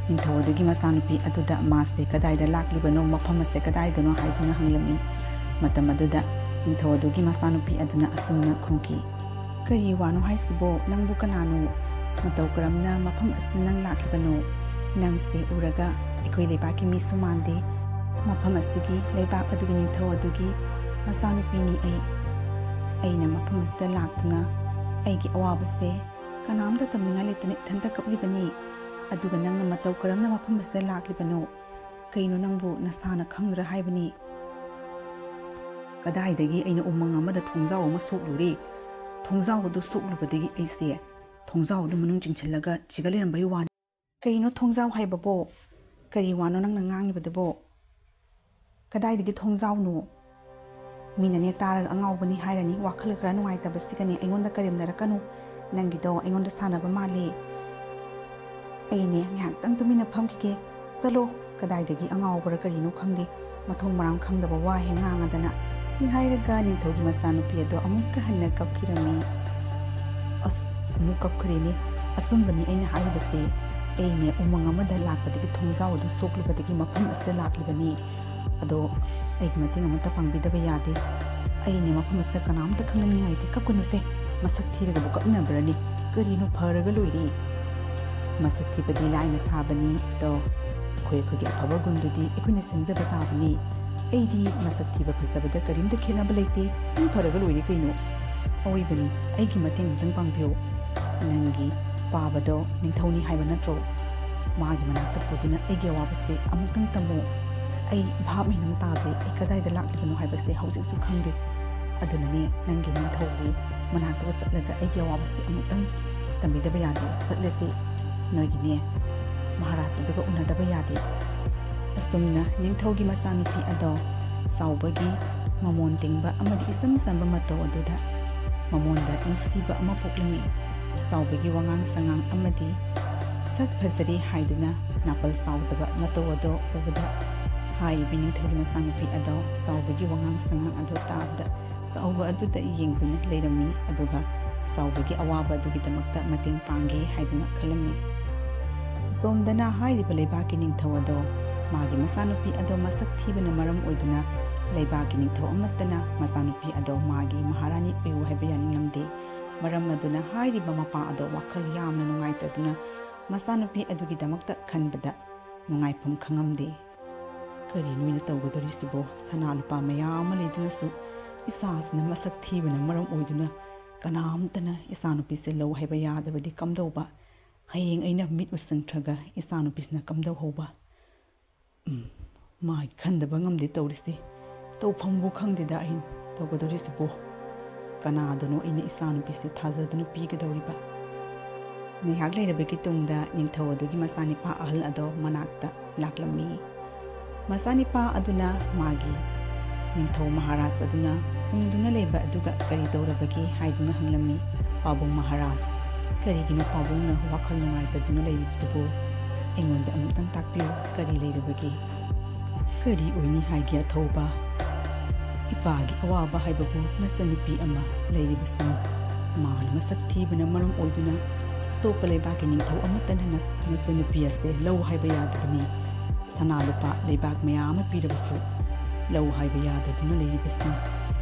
ꯅꯤꯡꯊꯧ ꯑꯗꯨꯒꯤ ꯃꯆꯥꯅꯨꯄꯤ ꯑꯗꯨꯗ ꯃꯥꯁꯦ ꯀꯗꯥꯏꯗ ꯂꯥꯛꯂꯤꯕꯅꯣ ꯃꯐꯝ ꯑꯁꯦ ꯀꯗꯥꯏꯗꯅꯣ ꯍꯥꯏꯗꯨꯅ ꯍꯪꯂꯝꯃꯤ ꯃꯇꯝ ꯑꯗꯨꯗ ꯅꯤꯡꯊꯧ ꯑꯗꯨꯒꯤ ꯃꯆꯥꯅꯨꯄꯤ ꯑꯗꯨꯅ ꯑꯁꯨꯝꯅ ꯈꯨꯝꯈꯤ ꯀꯔꯤ ꯋꯥꯅꯣ ꯍꯥꯏꯁꯤꯕꯣ ꯅꯪꯕꯨ ꯀꯅꯥꯅꯣ ꯃꯇꯧ ꯀꯔꯝꯅ ꯃꯐꯝ ꯑꯁꯤꯗ ꯅꯪ ꯂꯥꯛꯂꯤꯕꯅꯣ ꯅꯪꯁꯦ ꯎꯔꯒ ꯑꯩꯈꯣꯏ ꯂꯩꯕꯥꯛꯀꯤ ꯃꯤꯁꯨ ꯃꯥꯟꯗꯦ ꯃꯐꯝ ꯑꯁꯤꯒꯤ ꯂꯩꯕꯥꯛ ꯑꯗꯨꯒꯤ ꯅꯤꯡꯊꯧ ꯑꯗꯨꯒꯤ ꯃꯆꯥꯅꯨꯄꯤꯅꯤ ꯑꯩꯅ ꯃꯐꯝ ꯑꯁꯤꯗ ꯂꯥꯛꯇꯨꯅ ꯑꯩꯒꯤ ꯑꯋꯥꯕꯁꯦ ꯀꯅꯥꯝꯇ ꯇꯝꯅꯤꯡꯉꯥꯏ ꯂꯩꯇꯅ ꯏꯊꯟꯇ ꯀꯞꯂꯤꯕꯅꯤ ꯑꯗꯨꯒ ꯅꯪꯅ ꯃꯇꯧ ꯀꯔꯝꯅ ꯃꯐꯝ ꯑꯁꯤꯗ ꯂꯥꯛꯂꯤꯕꯅꯣ ꯀꯩꯅꯣ ꯅꯪꯕꯨ ꯅꯁꯥꯅ ꯈꯪꯗ꯭ꯔꯥ ꯍꯥꯏꯕꯅꯤ ꯀꯗꯥꯏꯗꯒꯤ ꯑꯩꯅ ꯎꯃꯪ ꯑꯃꯗ ꯊꯣꯡꯖꯥꯎ ꯑꯃ ꯁꯣꯛꯂꯨꯔꯦ ꯊꯣꯡꯖꯥꯎ ꯑꯗꯨ ꯁꯣꯛꯂꯨꯕꯗꯒꯤ ꯑꯩꯁꯦ ꯊꯣꯡꯖꯥꯎ ꯑꯗꯨ ꯃꯅꯨꯡ ꯆꯤꯡꯁꯤꯜꯂꯒ ꯁꯤꯒ ꯂꯩꯔꯝꯕꯒꯤ ꯋꯥꯅꯤ ꯀꯩꯅꯣ ꯊꯣꯡꯖꯥꯎ ꯍꯥꯏꯕꯕꯣ ꯀꯔꯤ ꯋꯥꯅꯣ ꯅꯪꯅ ꯉꯥꯡꯂꯤꯕꯗꯨꯕꯣ ꯀꯗꯥꯏꯗꯒꯤ ꯊꯣꯡꯖꯥꯎꯅꯣ ꯃꯤꯅꯅꯦ ꯇꯥꯔꯒ ꯑꯉꯥꯎꯕꯅꯤ ꯍꯥꯏꯔꯅꯤ ꯋꯥꯈꯜ ꯈꯔ ꯅꯨꯡꯉꯥꯏꯇꯕꯁꯤꯒꯅꯦ ꯑꯩꯉꯣꯟꯗ ꯀꯔꯦꯝꯅꯔꯛꯀꯅꯨ ꯅꯪꯒꯤꯗꯣ ꯑꯩꯉꯣꯟꯗ ꯁꯥꯟꯅꯕ ꯃꯥꯜꯂꯤ ꯑꯩꯅꯦ ꯉꯥꯏꯍꯥꯛꯇꯪ ꯇꯨꯃꯤꯟꯅ ꯐꯝꯈꯤꯒꯦ ꯆꯠꯂꯣ ꯀꯗꯥꯏꯗꯒꯤ ꯑꯉꯥꯎꯕꯔ ꯀꯔꯤꯅꯣ ꯈꯪꯗꯦ ꯃꯊꯣꯡ ꯃꯔꯥꯡ ꯈꯪꯗꯕ ꯋꯥ ꯍꯦꯛ ꯉꯥꯡꯉꯗꯅ ꯁꯤ ꯍꯥꯏꯔꯒ ꯅꯤꯡꯊꯧꯒꯤ ꯃꯆꯥꯅꯨꯄꯤ ꯑꯗꯣ ꯑꯃꯨꯛꯀ ꯍꯟꯅ ꯀꯞꯈꯤꯔꯝꯃꯤ ꯑꯁ ꯑꯃꯨꯛ ꯀꯞꯈ꯭ꯔꯦꯅꯦ ꯑꯆꯨꯝꯕꯅꯤ ꯑꯩꯅ ꯍꯥꯏꯔꯤꯕꯁꯦ ꯑꯩꯅꯦ ꯎꯃꯪ ꯑꯃꯗ ꯂꯥꯛꯄꯗꯒꯤ ꯊꯣꯡꯖꯥꯎ ꯑꯗꯨ ꯁꯣꯛꯂꯨꯕꯗꯒꯤ ꯃꯐꯝ ꯑꯁꯤꯗ ꯂꯥꯛꯂꯤꯕꯅꯤ ꯑꯗꯣ ꯑꯩꯒꯤ ꯃꯇꯦꯡ ꯑꯃꯠꯇ ꯄꯥꯡꯕꯤꯗꯕ ꯌꯥꯗꯦ ꯑꯩꯅꯦ ꯃꯐꯝ ꯑꯁꯤꯗ ꯀꯅꯥꯝꯇ ꯈꯪꯅꯅꯤꯡꯉꯥꯏꯗꯤ ꯀꯞꯀꯅꯨꯁꯦ ꯃꯁꯛ ꯊꯤꯔꯒꯕꯨ ꯀꯞꯅꯕ꯭ꯔꯅꯤ ꯀꯔꯤꯅꯣ ꯐꯔꯒ ꯂꯣꯏꯔꯤ ꯃꯁꯛ ꯊꯤꯕꯗꯤ ꯂꯥꯏꯅ ꯁꯥꯕꯅꯤ ꯑꯗꯣ ꯑꯩꯈꯣꯏꯒꯤ ꯑꯐꯕ ꯒꯨꯟꯗꯨꯗꯤ ꯑꯩꯈꯣꯏꯅ ꯁꯦꯝꯖꯕ ꯇꯥꯕꯅꯤ ꯑꯩꯗꯤ ꯃꯁꯛ ꯊꯤꯕ ꯐꯖꯕꯗ ꯀꯔꯤꯝꯇ ꯈꯦꯠꯅꯕ ꯂꯩꯇꯦ ꯃꯤ ꯐꯔꯒ ꯂꯣꯏꯔꯤ ꯀꯩꯅꯣ ꯑꯋꯣꯏꯕꯅꯤ ꯑꯩꯒꯤ ꯃꯇꯦꯡ ꯑꯃꯇꯪ ꯄꯥꯡꯕꯤꯌꯨ ꯅꯪꯒꯤ ꯄꯥꯕꯗꯣ ꯅꯤꯡꯊꯧꯅꯤ ꯍꯥꯏꯕ ꯅꯠꯇ꯭ꯔꯣ ꯃꯥꯒꯤ ꯃꯅꯥꯛꯇ ꯄꯨꯗꯨꯅ ꯑꯩꯒꯤ ꯑꯋꯥꯕꯁꯦ ꯑꯃꯨꯛꯇꯪ ꯇꯝꯃꯨ ꯑꯩ ꯚꯥꯞ ꯃꯤꯅꯝ ꯇꯥꯗꯦ ꯑꯩ ꯀꯗꯥꯏꯗ ꯂꯥꯛꯂꯤꯕꯅꯣ ꯍꯥꯏꯕꯁꯦ ꯍꯧꯖꯤꯛꯁꯨ ꯈꯪꯗꯦ ꯑꯗꯨꯅꯅꯦ ꯅꯪꯒꯤ ꯅꯤꯡꯊꯧꯒꯤ ꯃꯅꯥꯛꯇ ꯆꯠꯂꯒ ꯑꯩꯒꯤ ꯑꯋꯥꯕꯁꯦ ꯑꯃꯨꯛꯇꯪ ꯇꯝꯕꯤꯗꯕ ꯌꯥꯗꯦ ꯆꯠꯂꯁꯤ ꯅꯣꯏꯒꯤꯅꯦ ꯃꯍꯥꯔꯥꯖ ꯑꯗꯨꯒ ꯎꯅꯗꯕ ꯌꯥꯗꯦ ꯑꯁꯨꯝꯅ ꯅꯤꯡꯊꯧꯒꯤ ꯃꯆꯥꯅꯨꯄꯤ ꯑꯗꯣ ꯆꯥꯎꯕꯒꯤ ꯃꯃꯣꯟ ꯇꯤꯡꯕ ꯑꯃꯗꯤ ꯏꯆꯝ ꯆꯝꯕ ꯃꯇꯧ ꯑꯗꯨꯗ ꯃꯉꯣꯟꯗ ꯅꯨꯡꯁꯤꯕ ꯑꯃ ꯄꯣꯛꯂꯝꯃꯤ ꯆꯥꯎꯕꯒꯤ ꯋꯥꯉꯥꯡ ꯁꯉꯥꯡ ꯑꯃꯗꯤ ꯁꯛ ꯐꯖꯔꯤ ꯍꯥꯏꯗꯨꯅ ꯅꯥꯄꯜ ꯆꯥꯎꯗꯕ ꯃꯇꯧ ꯑꯗꯣ ꯎꯕꯗ ꯍꯥꯏꯔꯤꯕ ꯅꯤꯡꯊꯧꯒꯤ ꯃꯆꯥꯅꯨꯄꯤ ꯑꯗꯣ ꯆꯥꯎꯕꯒꯤ ꯋꯥꯉꯥꯡ ꯁꯉꯥꯡ ꯑꯗꯨ ꯇꯥꯕꯗ ꯆꯥꯎꯕ ꯑꯗꯨꯗ ꯌꯦꯡꯗꯨꯅ ꯂꯩꯔꯝꯃꯤ ꯑꯗꯨꯒ ꯆꯥꯎꯕꯒꯤ ꯑꯋꯥꯕ ꯑꯗꯨꯒꯤꯗꯃꯛꯇ ꯃꯇꯦꯡ ꯄꯥꯡꯒꯦ ꯍꯥꯏꯗꯨꯅ ꯈꯜꯂꯝꯃꯤ ꯁꯣꯝꯗꯅ ꯍꯥꯏꯔꯤꯕ ꯂꯩꯕꯥꯛꯀꯤ ꯅꯤꯡꯊꯧ ꯑꯗꯣ ꯃꯥꯒꯤ ꯃꯆꯥꯅꯨꯄꯤ ꯑꯗꯣ ꯃꯁꯛ ꯊꯤꯕꯅ ꯃꯔꯝ ꯑꯣꯏꯗꯨꯅ ꯂꯩꯕꯥꯛꯀꯤ ꯅꯤꯡꯊꯧ ꯑꯃꯠꯇꯅ ꯃꯆꯥꯅꯨꯄꯤ ꯑꯗꯣ ꯃꯥꯒꯤ ꯃꯍꯥꯔꯥꯅꯤ ꯑꯣꯏꯌꯨ ꯍꯥꯏꯕ ꯌꯥꯅꯤꯡꯂꯝꯗꯦ ꯃꯔꯝ ꯑꯗꯨꯅ ꯍꯥꯏꯔꯤꯕ ꯃꯄꯥ ꯑꯗꯣ ꯋꯥꯈꯜ ꯌꯥꯝꯅ ꯅꯨꯡꯉꯥꯏꯇꯗꯨꯅ ꯃꯆꯥꯅꯨꯄꯤ ꯑꯗꯨꯒꯤꯗꯃꯛꯇ ꯈꯟꯕꯗ ꯅꯨꯡꯉꯥꯏꯐꯝ ꯈꯪꯉꯝꯗꯦ ꯀꯔꯤ ꯅꯣꯏꯅ ꯇꯧꯒꯗꯧꯔꯤꯁꯤꯕꯣ ꯁꯅꯥ ꯂꯨꯄꯥ ꯃꯌꯥꯝ ꯑꯃ ꯂꯩꯗꯨꯅꯁꯨ ꯏꯆꯥꯁꯤꯅ ꯃꯁꯛ ꯊꯤꯕꯅ ꯃꯔꯝ ꯑꯣꯏꯗꯨꯅ ꯀꯅꯥꯝꯇꯅ ꯏꯆꯥꯅꯨꯄꯤꯁꯦ ꯂꯧ ꯍꯥꯏꯕ ꯌꯥꯗꯕꯗꯤ ꯀꯝꯗꯧꯕ ꯍꯌꯦꯡ ꯑꯩꯅ ꯃꯤꯠ ꯎꯁꯤꯟꯈ꯭ꯔꯒ ꯏꯆꯥꯅꯨꯄꯤꯁꯤꯅ ꯀꯝꯗꯧꯍꯧꯕ ꯃꯥꯒꯤ ꯈꯟꯗꯕ ꯉꯝꯗꯦ ꯇꯧꯔꯤꯁꯤ ꯇꯧꯐꯝꯕꯨ ꯈꯪꯗꯦꯗ ꯑꯩꯅ ꯇꯧꯒꯗꯧꯔꯤꯁꯤꯕꯣ ꯀꯅꯥꯗꯅꯣ ꯑꯩꯅ ꯏꯆꯥꯅꯨꯄꯤꯁꯦ ꯊꯥꯖꯗꯨꯅ ꯄꯤꯒꯗꯧꯔꯤꯕ ꯉꯥꯏꯍꯥꯛ ꯂꯩꯔꯕꯒꯤ ꯇꯨꯡꯗ ꯅꯤꯡꯊꯧ ꯑꯗꯨꯒꯤ ꯃꯆꯥꯅꯤꯄꯥ ꯑꯍꯜ ꯑꯗꯣ ꯃꯅꯥꯛꯇ ꯂꯥꯛꯂꯝꯃꯤ ꯃꯆꯥꯅꯤꯄꯥ ꯑꯗꯨꯅ ꯃꯥꯒꯤ ꯅꯤꯡꯊꯧ ꯃꯍꯥꯔꯥꯖ ꯑꯗꯨꯅ ꯎꯪꯗꯨꯅ ꯂꯩꯕ ꯑꯗꯨꯒ ꯀꯔꯤ ꯇꯧꯔꯕꯒꯦ ꯍꯥꯏꯗꯨꯅ ꯍꯪꯂꯝꯃꯤ ꯄꯥꯕꯨꯡ ꯃꯍꯥꯔꯥꯖ ꯀꯔꯤꯒꯤꯅꯣ ꯄꯥꯕꯨꯡꯅ ꯋꯥꯈꯜ ꯅꯨꯡꯉꯥꯏꯇꯗꯨꯅ ꯂꯩꯔꯤꯕꯗꯨꯕꯨ ꯑꯩꯉꯣꯟꯗ ꯑꯃꯨꯛꯇꯪ ꯇꯥꯛꯄꯤꯌꯨ ꯀꯔꯤ ꯂꯩꯔꯕꯒꯦ ꯀꯔꯤ ꯑꯣꯏꯅꯤ ꯍꯥꯏꯒꯦ ꯑꯊꯧꯕ ꯏꯄꯥꯒꯤ ꯑꯋꯥꯕ ꯍꯥꯏꯕꯕꯨ ꯅꯆꯥꯅꯨꯄꯤ ꯑꯃ ꯂꯩꯔꯤꯕꯁꯤꯅꯤ ꯃꯥꯅ ꯃꯁꯛ ꯊꯤꯕꯅ ꯃꯔꯝ ꯑꯣꯏꯗꯨꯅ ꯑꯇꯣꯞꯄ ꯂꯩꯕꯥꯛꯀꯤ ꯅꯤꯡꯊꯧ ꯑꯃꯠꯇꯅ ꯅꯆꯥꯅꯨꯄꯤ ꯑꯁꯦ ꯂꯧ ꯍꯥꯏꯕ ꯌꯥꯗꯕꯅꯤ ꯁꯅꯥ ꯂꯨꯄꯥ ꯂꯩꯕꯥꯛ ꯃꯌꯥꯝ ꯑꯃ ꯄꯤꯔꯕꯁꯨ ꯂꯧ ꯍꯥꯏꯕ ꯌꯥꯗꯗꯨꯅ ꯂꯩꯔꯤꯕꯁꯤꯅꯤ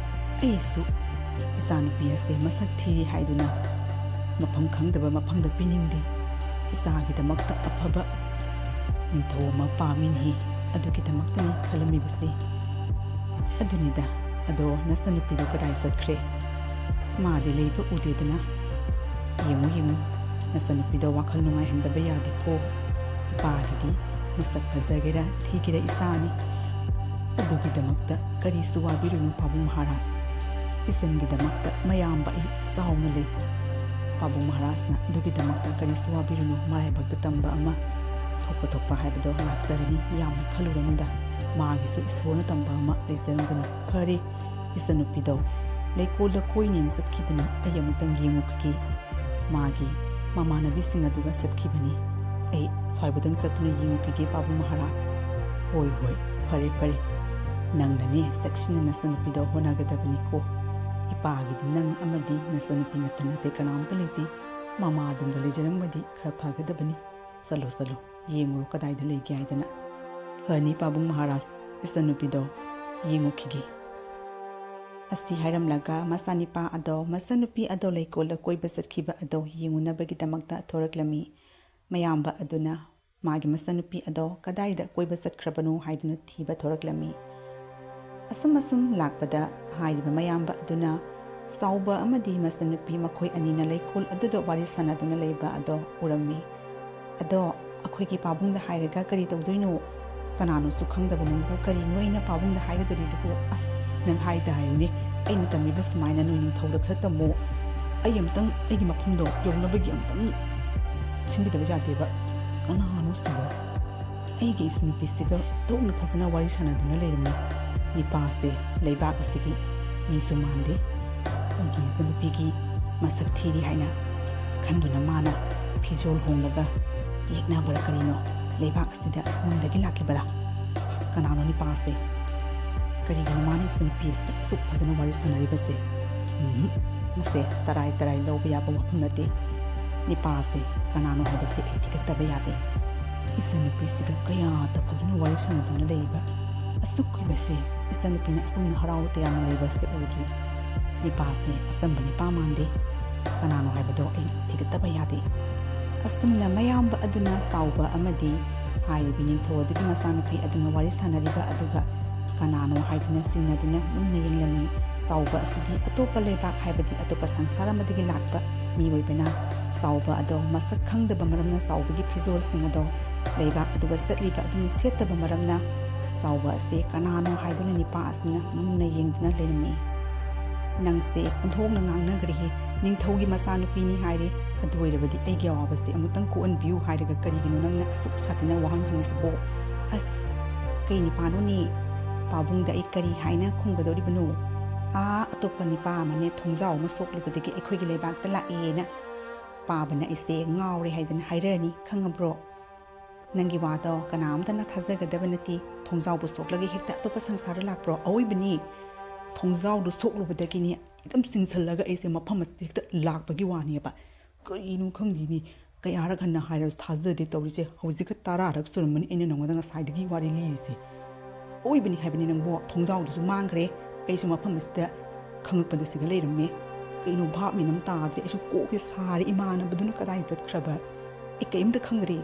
ꯑꯩꯁꯨ ꯏꯆꯥꯅꯨꯄꯤ ꯑꯁꯦ ꯃꯁꯛ ꯊꯤꯔꯤ ꯍꯥꯏꯗꯨꯅ ꯃꯐꯝ ꯈꯪꯗꯕ ꯃꯐꯝꯗ ꯄꯤꯅꯤꯡꯗꯦ ꯏꯆꯥꯒꯤꯗꯃꯛꯇ ꯑꯐꯕ ꯅꯤꯡꯊꯧ ꯑꯃ ꯄꯥꯝꯃꯤꯅꯤ ꯑꯗꯨꯒꯤꯗꯃꯛꯇꯅꯤ ꯈꯜꯂꯝꯃꯤꯕꯁꯦ ꯑꯗꯨꯅꯤꯗ ꯑꯗꯣ ꯅꯆꯥꯅꯨꯄꯤꯗꯣ ꯀꯗꯥꯏ ꯆꯠꯈ꯭ꯔꯦ ꯃꯥꯗꯤ ꯂꯩꯕ ꯎꯗꯦꯗꯅ ꯌꯦꯡꯉꯨ ꯅꯆꯥꯅꯨꯄꯤꯗꯣ ꯋꯥꯈꯜ ꯅꯨꯡꯉꯥꯏꯍꯟꯗꯕ ꯌꯥꯗꯦꯀꯣ ꯏꯄꯥꯒꯤꯗꯤ ꯃꯁꯛ ꯐꯖꯒꯦꯔꯥ ꯊꯤꯒꯦꯔꯥ ꯏꯆꯥꯅꯤ ꯑꯗꯨꯒꯤꯗꯃꯛꯇ ꯀꯔꯤꯁꯨ ꯋꯥꯕꯤꯔꯨꯅꯨ ꯄꯥꯕꯨꯡ ꯃꯍꯥꯔꯥꯖ ꯏꯆꯟꯒꯤꯗꯃꯛꯇ ꯃꯌꯥꯝꯕ ꯑꯩ ꯆꯥꯎꯅ ꯂꯩ ꯄꯥꯕꯨꯡ ꯃꯍꯥꯔꯥꯖꯅ ꯑꯗꯨꯒꯤꯗꯃꯛꯇ ꯀꯔꯤꯁꯨ ꯋꯥꯕꯤꯔꯨꯅꯨ ꯃꯔꯥꯏꯕꯛꯇ ꯇꯝꯕ ꯑꯃ ꯊꯣꯛꯄ ꯍꯥꯏꯕꯗꯣ ꯂꯥꯛꯆꯔꯅꯤ ꯌꯥꯝꯅ ꯈꯜꯂꯨꯔꯅꯨꯗ ꯃꯥꯒꯤꯁꯨ ꯏꯁꯣꯔꯅ ꯇꯝꯕ ꯑꯃ ꯂꯩꯖꯔꯝꯒꯅꯤ ꯐꯔꯦ ꯏꯆꯟꯅꯨꯄꯤꯗꯣ ꯂꯩꯀꯣꯜꯗ ꯀꯣꯏꯅꯦꯅ ꯆꯠꯈꯤꯕꯅꯤ ꯑꯩ ꯑꯃꯨꯛꯇꯪ ꯌꯦꯡꯉꯨꯈꯤꯒꯦ ꯃꯥꯒꯤ ꯃꯃꯥꯟꯅꯕꯤꯁꯤꯡ ꯑꯗꯨꯒ ꯆꯠꯈꯤꯕꯅꯤ꯫ ꯑꯩ ꯁ꯭ꯋꯥꯏꯕꯨꯗꯪ ꯆꯠꯇꯨꯅ ꯌꯦꯡꯉꯨꯈꯤꯒꯦ ꯄꯥꯕꯨꯡ ꯃꯍꯥꯔꯥꯖ꯫ ꯍꯣꯏ ꯍꯣꯏ ꯐꯔꯦ ꯐꯔꯦ, ꯅꯪꯅꯅꯦ ꯆꯦꯛꯁꯤꯟꯅ ꯅꯆꯟꯅꯨꯄꯤꯗꯣ ꯍꯣꯠꯅꯒꯗꯕꯅꯤꯀꯣ꯫ ꯏꯄꯥꯒꯤꯗꯤ ꯅꯪ ꯑꯃꯗꯤ ꯅꯆꯟꯅꯨꯄꯤ ꯅꯠꯇ ꯅꯠꯇꯦ, ꯀꯅꯥꯝꯇ ꯂꯩꯇꯦ꯫ ꯃꯃꯥꯗꯨꯝꯒ ꯂꯩꯖꯔꯝꯕꯗꯤ ꯈꯔ ꯐꯒꯗꯕꯅꯤ꯫ ꯆꯠꯂꯣ ꯆꯠꯂꯣ, ꯌꯦꯡꯉꯨꯔꯣ ꯀꯗꯥꯏꯗ ꯂꯩꯒꯦ ꯍꯥꯏꯗꯅ꯫ ꯐꯅꯤ ꯄꯥꯕꯨꯡ ꯃꯍꯥꯔꯥꯖ, ꯏꯆꯟꯅꯨꯄꯤꯗꯣ ꯌꯦꯡꯉꯨꯈꯤꯒꯦ꯫ ꯑꯁꯤ ꯍꯥꯏꯔꯝꯂꯒ ꯃꯆꯟꯅꯨꯄꯤ ꯑꯗꯣ ꯂꯩꯀꯣꯜꯗ ꯀꯣꯏꯕ ꯆꯠꯈꯤꯕ ꯑꯗꯣ ꯌꯦꯡꯉꯨꯅꯕꯒꯤꯗꯃꯛꯇ ꯊꯣꯔꯛꯂꯝꯃꯤ꯫ ꯃꯌꯥꯝꯕ ꯑꯗꯨꯅ ꯃꯥꯒꯤ ꯃꯆꯟꯅꯨꯄꯤ ꯑꯗꯣ ꯀꯗꯥꯏꯗ ꯀꯣꯏꯕ ꯆꯠꯈ꯭ꯔꯕꯅꯣ ꯍꯥꯏꯗꯨꯅ ꯊꯤꯕ ꯊꯣꯔꯛꯂꯝꯃꯤ꯫ ꯑꯁꯨꯝ ꯂꯥꯛꯄꯗ ꯍꯥꯏꯔꯤꯕ ꯃꯌꯥꯝꯕ ꯑꯗꯨꯅ ꯆꯥꯎꯕ ꯑꯃꯗꯤ ꯃꯆꯟꯅꯨꯄꯤ ꯃꯈꯣꯏ ꯑꯅꯤꯅ ꯂꯩꯀꯣꯜ ꯑꯗꯨꯗ ꯋꯥꯔꯤ ꯁꯥꯟꯅꯗꯨꯅ ꯂꯩꯕ ꯑꯗꯣ ꯎꯔꯝꯃꯤ꯫ ꯑꯗꯣ ꯑꯩꯈꯣꯏꯒꯤ ꯄꯥꯕꯨꯡꯗ ꯍꯥꯏꯔꯒ ꯀꯔꯤ ꯇꯧꯗꯣꯏꯅꯣ? ꯀꯅꯥꯅꯣꯁꯨ ꯈꯪꯗꯕ ꯅꯪꯕꯨ ꯀꯔꯤꯅꯣ ꯑꯩꯅ ꯄꯥꯕꯨꯡꯗ ꯍꯥꯏꯒꯗꯣꯔꯤꯗꯨꯕꯨ? ꯑꯁ ꯅꯪ ꯍꯥꯏꯗ ꯍꯥꯏꯌꯨꯅꯦ, ꯑꯩꯅ ꯇꯝꯃꯤꯕ ꯁꯨꯃꯥꯏꯅ ꯅꯣꯏ ꯅꯤꯡꯊꯧꯗ ꯈꯔ ꯇꯝꯃꯣ꯫ ꯑꯩ ꯑꯃꯨꯛꯇꯪ ꯑꯩꯒꯤ ꯃꯐꯝꯗꯣ ꯌꯧꯅꯕꯒꯤ ꯑꯃꯨꯛꯇꯪ ꯁꯤꯟꯕꯤꯗꯕ ꯌꯥꯗꯦꯕ꯫ ꯀꯅꯥꯅꯣ ꯁꯤꯕꯣ? ꯑꯩꯒꯤ ꯏꯆꯟꯅꯨꯄꯤꯁꯤꯒ ꯇꯣꯛꯅ ꯐꯖꯅ ꯋꯥꯔꯤ ꯁꯥꯟꯅꯗꯨꯅ ꯂꯩꯔꯝꯃꯤ꯫ ꯅꯤꯄꯥꯁꯦ ꯂꯩꯕꯥꯛ ꯑꯁꯤꯒꯤ ꯃꯤꯁꯨ ꯃꯥꯟꯗꯦ꯫ ꯑꯩꯒꯤ ꯏꯆꯟꯅꯨꯄꯤꯒꯤ ꯃꯁꯛ ꯊꯤꯔꯤ ꯍꯥꯏꯅ ꯈꯟꯗꯨꯅ ꯃꯥꯅ ꯐꯤꯖꯣꯜ ꯍꯣꯡꯂꯒ ꯌꯦꯛꯅꯕꯔꯥ ꯀꯔꯤꯅꯣ? ꯂꯩꯕꯥꯛ ꯑꯁꯤꯗ ꯃꯨꯟꯗꯒꯤ ꯂꯥꯛꯈꯤꯕꯔꯥ? ꯀꯅꯥꯅꯣ ꯅꯤꯄꯥꯁꯦ? ꯀꯔꯤꯒꯤꯅꯣ ꯃꯥꯅ ꯏꯆꯟꯅꯨꯄꯤ ꯑꯁꯤꯗ ꯑꯁꯨꯛ ꯐꯖꯅ ꯋꯥꯔꯤ ꯁꯥꯟꯅꯔꯤꯕꯁꯦ? ꯃꯁꯦ ꯇꯔꯥꯏ ꯂꯧꯕ ꯌꯥꯕ ꯋꯥꯐꯝ ꯅꯠꯇꯦ꯫ ꯅꯤꯄꯥꯁꯦ ꯀꯅꯥꯅꯣ ꯍꯥꯏꯕꯁꯦ ꯑꯩ ꯊꯤꯒꯠꯇꯕ ꯌꯥꯗꯦ꯫ ꯏꯆꯟꯅꯨꯄꯤꯁꯤꯒ ꯀꯌꯥꯗ ꯐꯖꯅ ꯋꯥꯔꯤ ꯁꯥꯟꯅꯗꯨꯅ ꯂꯩꯔꯤꯕ ꯑꯁꯨꯛ ꯀꯨꯏꯕꯁꯦ ꯏꯆꯟꯅꯨꯄꯤꯅ ꯑꯁꯨꯝꯅ ꯍꯔꯥꯎ ꯇꯌꯥꯝꯅ ꯂꯩꯕꯁꯦ ꯎꯗ꯭ꯔꯤ꯫ ꯅꯤꯄꯥꯁꯦ ꯑꯆꯝꯕ ꯅꯤꯄꯥ ꯃꯥꯟꯗꯦ꯫ ꯀꯅꯥꯅꯣ ꯍꯥꯏꯕꯗꯣ ꯑꯩ ꯊꯤꯒꯠꯇꯕ ꯌꯥꯗꯦ꯫ ꯑꯁꯨꯝꯅ ꯃꯌꯥꯝꯕ ꯑꯗꯨꯅ ꯆꯥꯎꯕ ꯑꯃꯗꯤ ꯍꯥꯏꯔꯤꯕ ꯅꯤꯡꯊꯧ ꯑꯗꯨꯒꯤ ꯃꯆꯥꯅꯨꯄꯤ ꯑꯗꯨꯅ ꯋꯥꯔꯤ ꯁꯥꯟꯅꯔꯤꯕ ꯑꯗꯨꯒ ꯀꯅꯥꯅꯣ ꯍꯥꯏꯗꯨꯅ ꯆꯤꯡꯅꯗꯨꯅ ꯃꯨꯟꯅ ꯌꯦꯡꯂꯝꯃꯤ꯫ ꯆꯥꯎꯕ ꯑꯁꯤꯗꯤ ꯑꯇꯣꯞꯄ ꯂꯩꯕꯥꯛ ꯍꯥꯏꯕꯗꯤ ꯑꯇꯣꯞꯄ ꯁꯪꯁꯥꯔ ꯑꯃꯗꯒꯤ ꯂꯥꯛꯄ ꯃꯤꯑꯣꯏꯕꯅ ꯆꯥꯎꯕ ꯑꯗꯣ ꯃꯁꯛ ꯈꯪꯗꯕ ꯃꯔꯝꯅ ꯆꯥꯎꯕꯒꯤ ꯐꯤꯖꯣꯜꯁꯤꯡ ꯑꯗꯣ ꯂꯩꯕꯥꯛ ꯑꯗꯨꯒ ꯆꯠꯂꯤꯕ ꯑꯗꯨꯅ ꯁꯦꯠꯇꯕ ꯃꯔꯝꯅ ꯆꯥꯎꯕ ꯑꯁꯤ ꯀꯅꯥꯅꯣ ꯍꯥꯏꯗꯨꯅ ꯅꯤꯄꯥ ꯑꯁꯤꯅ ꯃꯨꯟꯅ ꯌꯦꯡꯗꯨꯅ ꯂꯩꯔꯝꯃꯤ꯫ ꯅꯪꯁꯦ ꯑꯣꯟꯊꯣꯛꯅ ꯉꯥꯡꯅꯈ꯭ꯔꯦꯍꯦ, ꯅꯤꯡꯊꯧꯒꯤ ꯃꯆꯥꯅꯨꯄꯤꯅꯤ ꯍꯥꯏꯔꯦ, ꯑꯗꯨ ꯑꯣꯏꯔꯕꯗꯤ ꯑꯩꯒꯤ ꯑꯋꯥꯕꯁꯦ ꯑꯃꯨꯛꯇꯪ ꯀꯣꯛꯍꯟꯕꯤꯌꯨ ꯍꯥꯏꯔꯒ ꯀꯔꯤꯒꯤꯅꯣ ꯅꯪꯅ ꯑꯁꯨꯛ ꯁꯥꯊꯤꯅ ꯋꯥꯍꯪ ꯍꯪꯉꯤꯁꯤꯕꯣ? ꯑꯁ ꯀꯩ ꯅꯤꯄꯥꯅꯣꯅꯦ? ꯄꯥꯕꯨꯡꯗ ꯑꯩ ꯀꯔꯤ ꯍꯥꯏꯅ ꯈꯨꯝꯒꯗꯧꯔꯤꯕꯅꯣ? ꯑꯇꯣꯞꯄ ꯅꯤꯄꯥ ꯑꯃꯅꯦ ꯊꯣꯡꯖꯥꯎ ꯑꯃ ꯁꯣꯛꯂꯨꯕꯗꯒꯤ ꯑꯩꯈꯣꯏꯒꯤ ꯂꯩꯕꯥꯛꯇ ꯂꯥꯛꯑꯦꯅ ꯄꯥꯕꯅ ꯑꯩꯁꯦ ꯉꯥꯎꯔꯦ ꯍꯥꯏꯗꯅ ꯍꯥꯏꯔꯛꯑꯅꯤ, ꯈꯪꯉꯕ꯭ꯔꯣ? ꯅꯪꯒꯤ ꯋꯥꯗꯣ ꯀꯅꯥꯝꯇꯅ ꯊꯥꯖꯒꯗꯕ ꯅꯠꯇꯦ꯫ ꯊꯣꯡꯖꯥꯎꯕꯨ ꯁꯣꯛꯂꯒ ꯍꯦꯛꯇ ꯑꯇꯣꯞꯄ ꯁꯪꯁꯥꯔꯗ ꯂꯥꯛꯄ꯭ꯔꯣ? ꯑꯑꯣꯏꯕꯅꯤ, ꯊꯣꯡꯖꯥꯎꯗꯨ ꯁꯣꯛꯂꯨꯕꯗꯒꯤꯅꯦ ꯑꯗꯨꯝ ꯆꯤꯡꯁꯜꯂꯒ ꯑꯩꯁꯦ ꯃꯐꯝ ꯑꯁꯤꯗ ꯍꯦꯛꯇ ꯂꯥꯛꯄꯒꯤ ꯋꯥꯅꯦꯕ꯫ ꯀꯔꯤꯅꯣ ꯈꯪꯗꯦꯅꯤ, ꯀꯌꯥꯔꯛ ꯍꯟꯅ ꯍꯥꯏꯔꯁꯨ ꯊꯥꯖꯗꯦ ꯇꯧꯔꯤꯁꯦ꯫ ꯍꯧꯖꯤꯛꯀ 10ꯔꯛ ꯁꯨꯔꯝꯃꯅꯤ ꯑꯩꯅ ꯅꯉꯣꯟꯗ ꯉꯁꯥꯏꯗꯒꯤ ꯋꯥꯔꯤ ꯂꯤꯔꯤꯁꯦ꯫ ꯑꯑꯣꯏꯕꯅꯤ ꯍꯥꯏꯕꯅꯤ ꯅꯪꯕꯣ, ꯊꯣꯡꯖꯥꯎꯗꯨꯁꯨ ꯃꯥꯡꯈ꯭ರೆ, ꯑꯩꯁꯨ ꯃꯐꯝ ꯑꯁꯤꯗ ꯈꯪꯉꯛꯄꯗ ꯁꯤꯒ ꯂꯩꯔꯝꯃꯦ꯫ ꯀꯩꯅꯣ ꯚꯥꯞ ꯃꯤꯅꯝ ꯇꯥꯗ꯭ꯔꯦ, ꯑꯩꯁꯨ ꯀꯣꯛꯁꯦ ꯁꯥꯔꯦ꯫ ꯏꯃꯥꯟꯅꯕꯗꯨꯅ ꯀꯗꯥꯏ ꯆꯠꯈ꯭ꯔꯕ? ꯑꯩ ꯀꯔꯤꯝꯇ ꯈꯪꯗ꯭ꯔꯦ꯫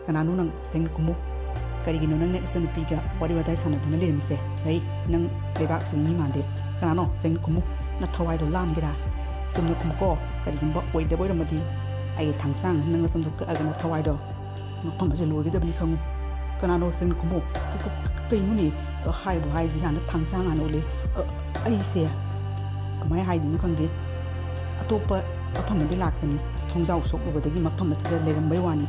ꯀꯅꯥꯅꯣ ꯅꯪ? ꯁꯦꯡꯅ ꯈꯨꯝꯃꯨ꯫ ꯀꯔꯤꯒꯤꯅꯣ ꯅꯪꯅ ꯏꯆꯟꯅꯨꯄꯤꯒ ꯋꯥꯔꯤ ꯋꯥꯇꯥꯏ ꯁꯥꯟꯅꯗꯨꯅ ꯂꯩꯔꯝꯃꯤꯁꯦ? ꯅꯪ ꯂꯩꯕꯥꯛꯁꯤꯒꯤ ꯃꯤ ꯃꯥꯟꯗꯦ꯫ ꯀꯅꯥꯅꯣ? ꯁꯦꯡꯅ ꯈꯨꯝꯃꯨ꯫ ꯅꯊꯋꯥꯏꯗꯣ ꯂꯥꯟꯒꯦꯔꯥ? ꯆꯨꯝꯅ ꯈꯨꯝꯃꯨꯀꯣ꯫ ꯀꯔꯤꯒꯨꯝꯕ ꯑꯣꯏꯗꯕ ꯑꯣꯏꯔꯝꯃꯗꯤ ꯑꯩ ꯊꯥꯡꯁꯥꯡ ꯅꯪꯅ ꯁꯣꯝꯗ ꯀꯛꯑꯒ ꯅꯊꯋꯥꯏꯗꯣ ꯃꯐꯝ ꯑꯁꯤ ꯂꯣꯏꯒꯗꯕꯅꯤ, ꯈꯪꯉꯨ꯫ ꯀꯅꯥꯅꯣ? ꯁꯦꯡꯅ ꯈꯨꯝꯃꯨ꯫ ꯀꯩꯅꯣꯅꯦ? ꯍꯥꯏꯕꯨ ꯍꯥꯏꯗꯤ ꯍꯥꯟꯅ ꯊꯥꯡꯁꯥꯡ ꯍꯥꯟꯅ ꯑꯣꯜꯂꯦ꯫ ꯑꯩꯁꯦ ꯀꯃꯥꯏꯅ ꯍꯥꯏꯗꯣꯏꯅꯣ ꯈꯪꯗꯦ꯫ ꯑꯇꯣꯞꯄ ꯃꯐꯝ ꯑꯃꯗꯒꯤ ꯂꯥꯛꯄꯅꯤ꯫ ꯊꯣꯡꯖꯥꯎ ꯁꯣꯛꯂꯨꯕꯗꯒꯤ ꯃꯐꯝ ꯑꯁꯤꯗ ꯂꯩꯔꯝꯕꯩ ꯋꯥꯅꯤ꯫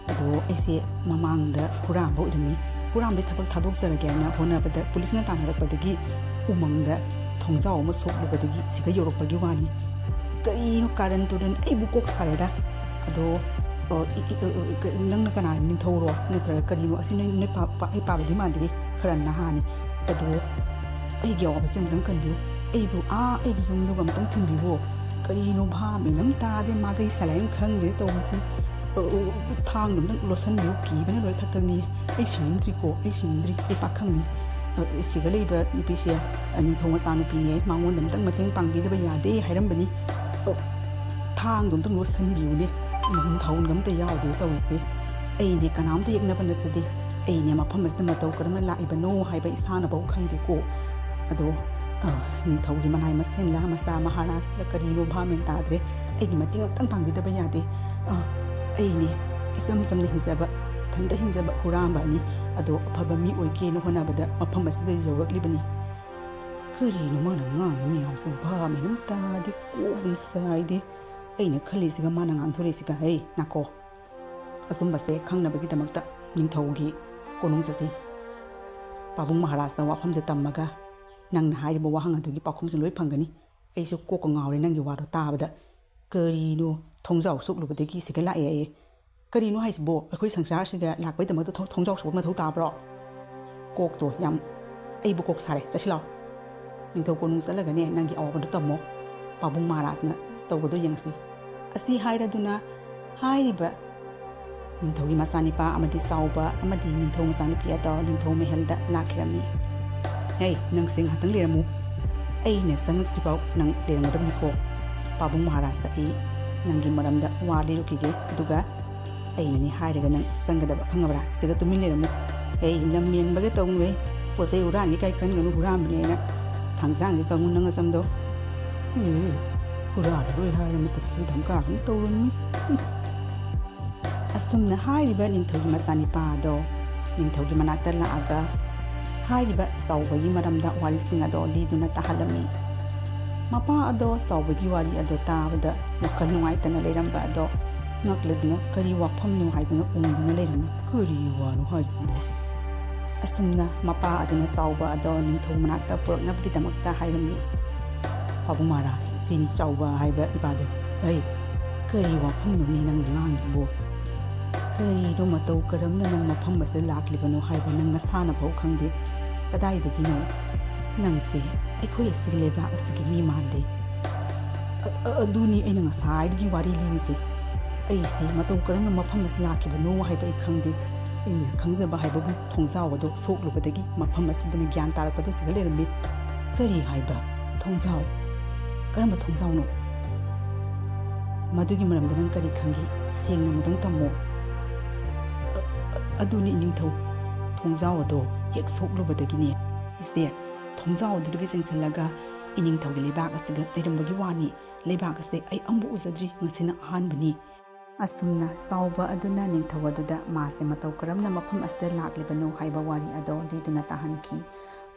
ꯑꯗꯣ ꯑꯩꯁꯦ ꯃꯃꯥꯡꯗ ꯍꯨꯔꯥꯟꯕ ꯑꯣꯏꯔꯝꯃꯤ꯫ ꯍꯨꯔꯥꯟꯕꯩ ꯊꯕꯛ ꯊꯥꯗꯣꯛꯆꯔꯒꯦ ꯍꯥꯏꯅ ꯍꯣꯠꯅꯕꯗ ꯄꯨꯂꯤꯁꯅ ꯇꯥꯟꯅꯔꯛꯄꯗꯒꯤ ꯎꯃꯪꯗ ꯊꯣꯡꯖꯥꯎ ꯑꯃ ꯁꯣꯛꯂꯨꯕꯗꯒꯤ ꯁꯤꯒ ꯌꯧꯔꯛꯄꯒꯤ ꯋꯥꯅꯤ꯫ ꯀꯔꯤꯅꯣ ꯀꯥꯔꯟ ꯇꯨꯔꯟ? ꯑꯩꯕꯨ ꯀꯣꯛ ꯁꯥꯔꯦꯗ꯫ ꯑꯗꯣ ꯅꯪꯅ ꯀꯅꯥ? ꯅꯤꯡꯊꯧꯔꯣ ꯅꯠꯇ꯭ꯔꯒ ꯀꯔꯤꯅꯣ? ꯑꯁꯤ ꯑꯩ ꯄꯥꯕꯗꯤ ꯃꯥꯟꯗꯦ, ꯈꯔ ꯅꯍꯥꯅꯤ꯫ ꯑꯗꯣ ꯑꯩꯒꯤ ꯑꯋꯥꯕꯁꯦ ꯑꯃꯨꯛꯇꯪ ꯀꯟꯕꯤꯌꯨ꯫ ꯑꯩꯕꯨ ꯑꯩꯒꯤ ꯌꯨꯝꯗꯨꯒ ꯑꯃꯨꯛꯇꯪ ꯊꯤꯟꯕꯤꯌꯨ꯫ ꯀꯔꯤꯅꯣ ꯚꯥꯞ ꯃꯤꯅꯝ ꯇꯥꯗꯦ, ꯃꯥꯒꯩ ꯁꯂꯥꯏ ꯑꯃ ꯈꯪꯗ꯭ꯔꯦ ꯇꯧꯕꯁꯦ꯫ ꯊꯥꯡꯗꯣ ꯑꯃꯨꯛꯇꯪ ꯂꯣꯠꯁꯟꯕꯤꯌꯨ, ꯀꯤꯕꯅ ꯂꯣꯏ ꯊꯛꯊꯛꯅꯤ꯫ ꯑꯩ ꯁꯤꯅꯤꯡꯗ꯭ꯔꯤꯀꯣ, ꯑꯩ ꯁꯤꯅꯤꯡꯗ꯭ꯔꯤ, ꯑꯩ ꯄꯥꯈꯪꯅꯤ꯫ ꯁꯤꯒ ꯂꯩꯕ ꯅꯨꯄꯤꯁꯦ ꯅꯤꯡꯊꯧ ꯃꯆꯥꯅꯨꯄꯤꯅꯦ, ꯃꯉꯣꯟꯗ ꯑꯃꯨꯛꯇꯪ ꯃꯇꯦꯡ ꯄꯥꯡꯕꯤꯗꯕ ꯌꯥꯗꯦ ꯍꯥꯏꯔꯝꯕꯅꯤ꯫ ꯊꯥꯡꯗꯣ ꯑꯃꯨꯛꯇꯪ ꯂꯣꯠꯁꯟꯕꯤꯌꯨꯅꯦ, ꯊꯥꯎꯟꯒ ꯑꯝꯇ ꯌꯥꯎꯗꯦ ꯇꯧꯔꯤꯁꯦ꯫ ꯑꯩꯅꯦ ꯀꯅꯥꯝꯇ ꯌꯦꯛꯅꯕ ꯅꯠꯆꯗꯦ꯫ ꯑꯩꯅꯦ ꯃꯐꯝ ꯑꯁꯤꯗ ꯃꯇꯧ ꯀꯔꯝꯅ ꯂꯥꯛꯏꯕꯅꯣ ꯍꯥꯏꯕ ꯏꯁꯥꯅꯐꯥꯎ ꯈꯪꯗꯦꯀꯣ꯫ ꯑꯗꯣ ꯅꯤꯡꯊꯧꯒꯤ ꯃꯅꯥꯏ ꯃꯁꯦꯟꯂ ꯃꯆꯥ ꯃꯍꯥꯔꯥꯖꯂ ꯀꯔꯤꯅꯣ ꯚꯥꯞ ꯃꯦꯟ ꯇꯥꯗ꯭ꯔꯦ꯫ ꯑꯩꯒꯤ ꯃꯇꯦꯡ ꯑꯃꯨꯛꯇꯪ ꯄꯥꯡꯕꯤꯗꯕ ꯌꯥꯗꯦ꯫ ꯑꯩꯅꯦ ꯏꯆꯝ ꯆꯝꯅ ꯍꯤꯡꯖꯕ, ꯏꯊꯟꯇ ꯍꯤꯡꯖꯕ ꯍꯨꯔꯥꯟꯕꯅꯤ꯫ ꯑꯗꯣ ꯑꯐꯕ ꯃꯤ ꯑꯣꯏꯒꯦꯅ ꯍꯣꯠꯅꯕꯗ ꯃꯐꯝ ꯑꯁꯤꯗ ꯌꯧꯔꯛꯂꯤꯕꯅꯤ꯫ ꯀꯔꯤꯅꯣ ꯃꯥꯅ ꯉꯥꯡꯉꯤ ꯃꯌꯥꯝꯁꯦ? ꯚꯥꯞ ꯃꯦꯟ ꯇꯥꯗꯦ, ꯀꯣꯛ ꯁꯥꯏꯗꯦ꯫ ꯑꯩꯅ ꯈꯜꯂꯤꯁꯤꯒ ꯃꯥꯅ ꯉꯥꯡꯊꯣꯔꯛꯏꯁꯤꯒ ꯅꯥꯀꯣ꯫ ꯑꯆꯨꯝꯕꯁꯦ ꯈꯪꯅꯕꯒꯤꯗꯃꯛꯇ ꯅꯤꯡꯊꯧꯒꯤ ꯀꯣꯅꯨꯡ ꯆꯠꯁꯤ꯫ ꯄꯥꯕꯨꯡ ꯃꯍꯥꯔꯥꯖꯅ ꯋꯥꯐꯝꯁꯦ ꯇꯝꯃꯒ ꯅꯪꯅ ꯍꯥꯏꯔꯤꯕ ꯋꯥꯍꯪ ꯑꯗꯨꯒꯤ ꯄꯥꯎꯈꯨꯝꯁꯨ ꯂꯣꯏ ꯐꯪꯒꯅꯤ꯫ ꯑꯩꯁꯨ ꯀꯣꯛꯀ ꯉꯥꯎꯔꯦ ꯅꯪꯒꯤ ꯋꯥꯗꯣ ꯇꯥꯕꯗ꯫ ꯀꯔꯤꯅꯣ Thongjau soklubadagi siga lae karino haisbo akhoi sangsar siga lakbai damak Thongjau sok mathau tabro kok to yam aibu kok sare chasilaw ningthau konung salagane nangi awabadu tammo pabung maharajna tawbadu yangsi asi hairaduna hairiba ningthaugi masanipa amadi sauba amadi ningthau masanipi ado ningthau mehelda lakhirami hey nang sing hatang leramu ai ne sangat tripau nang lerangadamni ko pabung maharajta ai nangi maramda wali rukige aduga ai nani hairaga nang sangadaba khangabra siga tumin leramu hey lamien baga tongwe posai urani kai kan ganu huramne na thangjang ga ngun nang samdo hura roi haira mu tasu dhamka kan tawrun asumna hairiba ningthaugi masanipa do ningthaugi manakta laaga hairiba saubagi maramda warisinga do liduna tahalami mapa ado saubagi wari ado tabada wakhal nungaitana leiramba ado ngakleduna kari wafam nungaitana ungduna leirami kari wanu harisbo asumna mapa aduna sauba ado ningthau manakta puraknabagi damakta hairami pabung maharaj sini Chauba haiba ibadu ai kari wafam nuni nang ngangbo kari do matau karamna nang mafam basa laklibano haiba nang nasana phau khangde kadai no nang se aikhoi asigi leba asigi mi mande aduni aina ngasai gi wari li se ai se matau karamna mafam basa laklibano haiba ai khangde khangzaba haiba bu Thongjau do soklubadagi mafam asidana gyan tarakpada sigale rambi kari haiba Thongjau karamba Thongjau no madugi maramda nang kari khangi sengna mudang tammo aduni ningthau Thongjau ado hek soklubadagine ise Thongjau dugi singchalaga iningthaugi lebak asiga lerambagi wani lebak ase ai ambu uzadri ngasina ahanbani asumna sauba aduna ningthau aduda mase matau karamna mafam asda laklibano haiba wari ado liduna tahanki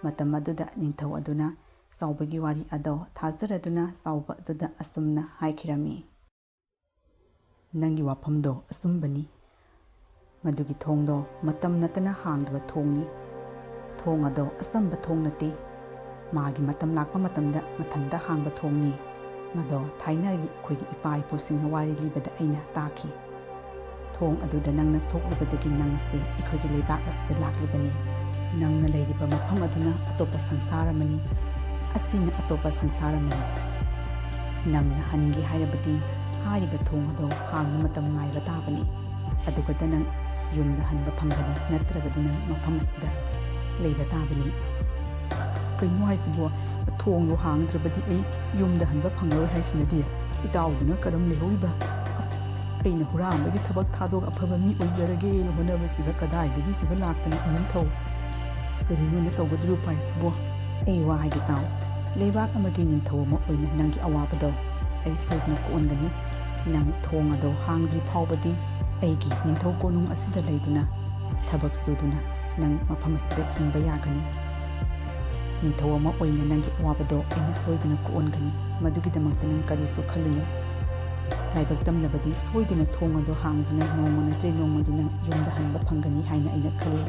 matam aduda ningthau aduna saubagi wari ado thajaraduna sauba aduda asumna haikhirami nangi wafamdo asumbani madugi thongdo matam natana hangdwa thongni thong ado asamba thong nate magi matam lakpa matamda mathanda hangba thongni mado thainagi khoigi ipai posingna wari libada aina taki thong aduda nangna soklubadagi nangase ikhoigi lebak asda laklibani nangna leiriba mafam aduna atopa sangsaramani asina atopa sangsaramani nangna hangi hairabadi hairiba thong ado hangna matam ngaiba tabani aduga danang yumda hanba phangani natragadi nang mafam asda leiba tabani kaino haisibo thong yo hangdrabadi ai yumda hanba phangloi haisinadi itawduna karam lehoiba as aina Huranbagi thabak thadog afaba mi oizarage no honaba siga kadai dagi siga laktana anin thau karino na tawgadru paisibo ai wa hagi taw leibak amagi ningthau ma oina nangi awabado ai soidna koongani nang thong ado hangdri phawbadi aigi ningthau konung asida leiduna thabak suduna nang mafam asida hingba yagani ningthau ma oina nangi awabado aina soidna koongani madugi damakta nang karisu khalunu laibak tamlabadi soidna thong ado hangduna nongmana tri nongmadi nang yumda hanba phangani haina aina khali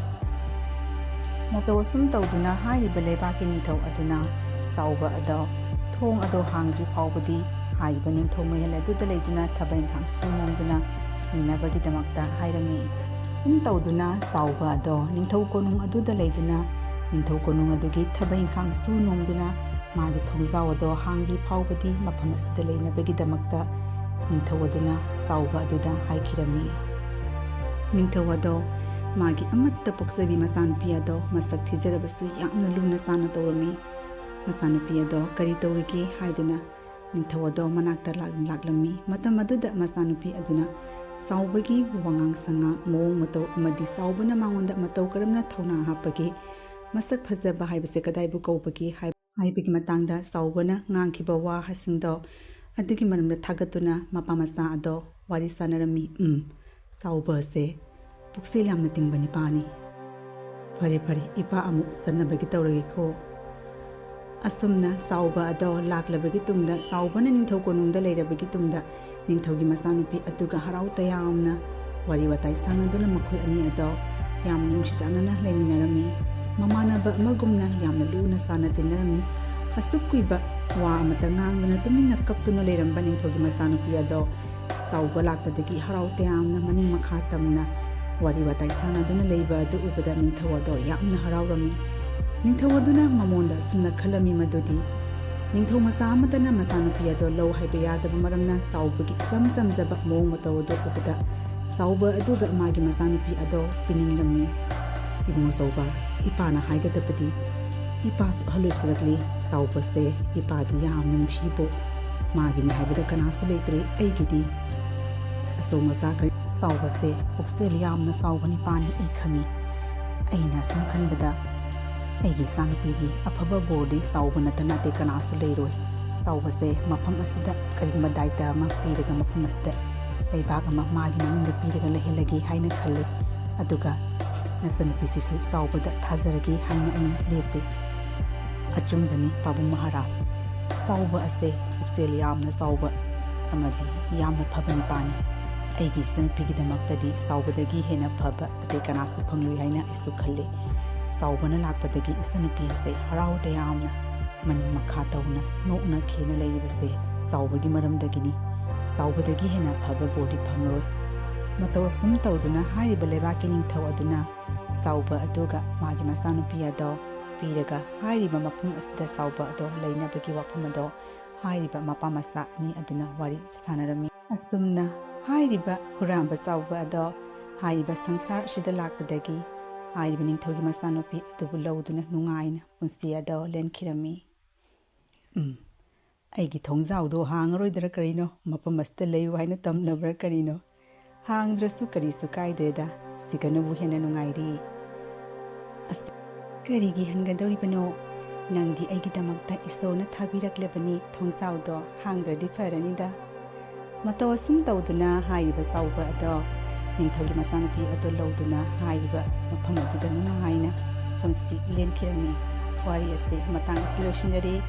matawasum tawduna hairiba leibaki ningthau aduna sauba ado thong ado hangdri phawbadi hairiba ningthau mayal aduda leiduna thabain khang sumomduna hingnabagi damakta hairami sum tawduna sauba ado ningthau konung aduda leiduna ningthau konung adugi thabain khang sunomduna magi Thongjau ado hangdri phawbadi mafam asida leinabagi damakta ningthau aduna sauba aduda haikhirami ningthau ado magi amatta poksabi masanupi ado masak thijarabasu yamna luna sana tawrami masanupi ado kari tawrigi haiduna ningthau ado manakta laklami matam aduda masanupi aduna saubagi wangang sanga mong matau amadi saubana mangonda matau karamna thauna hapagi masak phajaba haibase kadaibu kaubagi haibagi matangda saubana ngangkhiba wa hasingdo adugi maramda thagatuna mapamasa ado wari sanarami sauba se puksil yamna tingbani pani fare ipa amu sanabagi tawragi ko asumna sauba ado laklabagi tumda saubana ningthau konungda leirabagi tumda ningthaugi masanupi atuga harau tayamna wari watai sanaduna makhoi ani ado yamna nungsisanana leiminarami mamanaba amagumna yamna luna sana tinarami asuk kuiba wa amata ngangduna tumina kaptuna leiramba ningthaugi masanupi ado Chauba lakpadagi harau tayamna maning makha tamna wari watai sanaduna leiba adu ubada ningthau ado yamna haraurami. Ningthau aduna mamonda sumna khalami madudi ningthau masa amadana masanupi ado lau haiba yadaba maramna Chaubagi isam samjaba mawong mataw ado ubada Chauba aduga magi masanupi ado pininglammi. Ibungo Chauba ipana haigadabadi ipas halusirakli Chauba se ipadi yamna nungsibo magini haibada kanasu leitre aigidi aso masa kari Chauba se puksel yamna Chaubani pani ai khangi aina sum khanbada aigi sanupigi afaba bodi Chauba natana te kanasu leiroi. Chauba se mafam asida karimba daita ama piraga mafam asida leibag ama magi mamingda piraga lehelagi haina khalle aduga nasanupi sisu Chaubada thajaragi haina aina lepe. Achumbani Pabung Maharaj Chauba ase puksel yamna Chauba amadi yamna phabani pani aigi sanupigi damaktadi Chaubadagi hena phaba ate kanasu phanglui haina isu khalle. Chaubana lakpadagi isanupi ase harau tayamna maning makha tawna nokna khena leibase Chaubagi maramdagini Chaubadagi hena phaba bodi phangroi. Mataw sum tawduna hairiba lebaki ningthau aduna Chauba aduga magi masanupi ado piraga hairiba mapum asida Chauba ado leinabagi wapum ado hairiba mapamasa ani aduna wari sanarami. Asumna hairiba Huranba Chauba ado hairiba sangsar asida lakpadagi hairiba ningthaugi masanupi adubu lauduna nungaina punsi ado lenkhirami. Aigi Thongjau do hangaroidara karino mapam asida leiu haina tamnabra karino hangdrasu karisu kaidreda siganabu hena nungairi. Karigi hangadoribano nangdi aigi damakta isona thabiraklebani Thongjau do hangdradi faranida. Mataw asum tawduna hairiba Chauba ado ningthaugi masanupi ado lauduna hairiba mafam aduda nungaina punsi lenkhirami. Wari ase matang aslosinare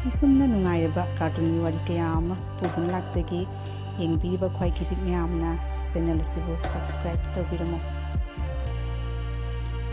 isumna nungairaba cartoon wari kaya ama pudun laksagi yengbiriba khwai kibik myamna channel asibu subscribe tawbiramo.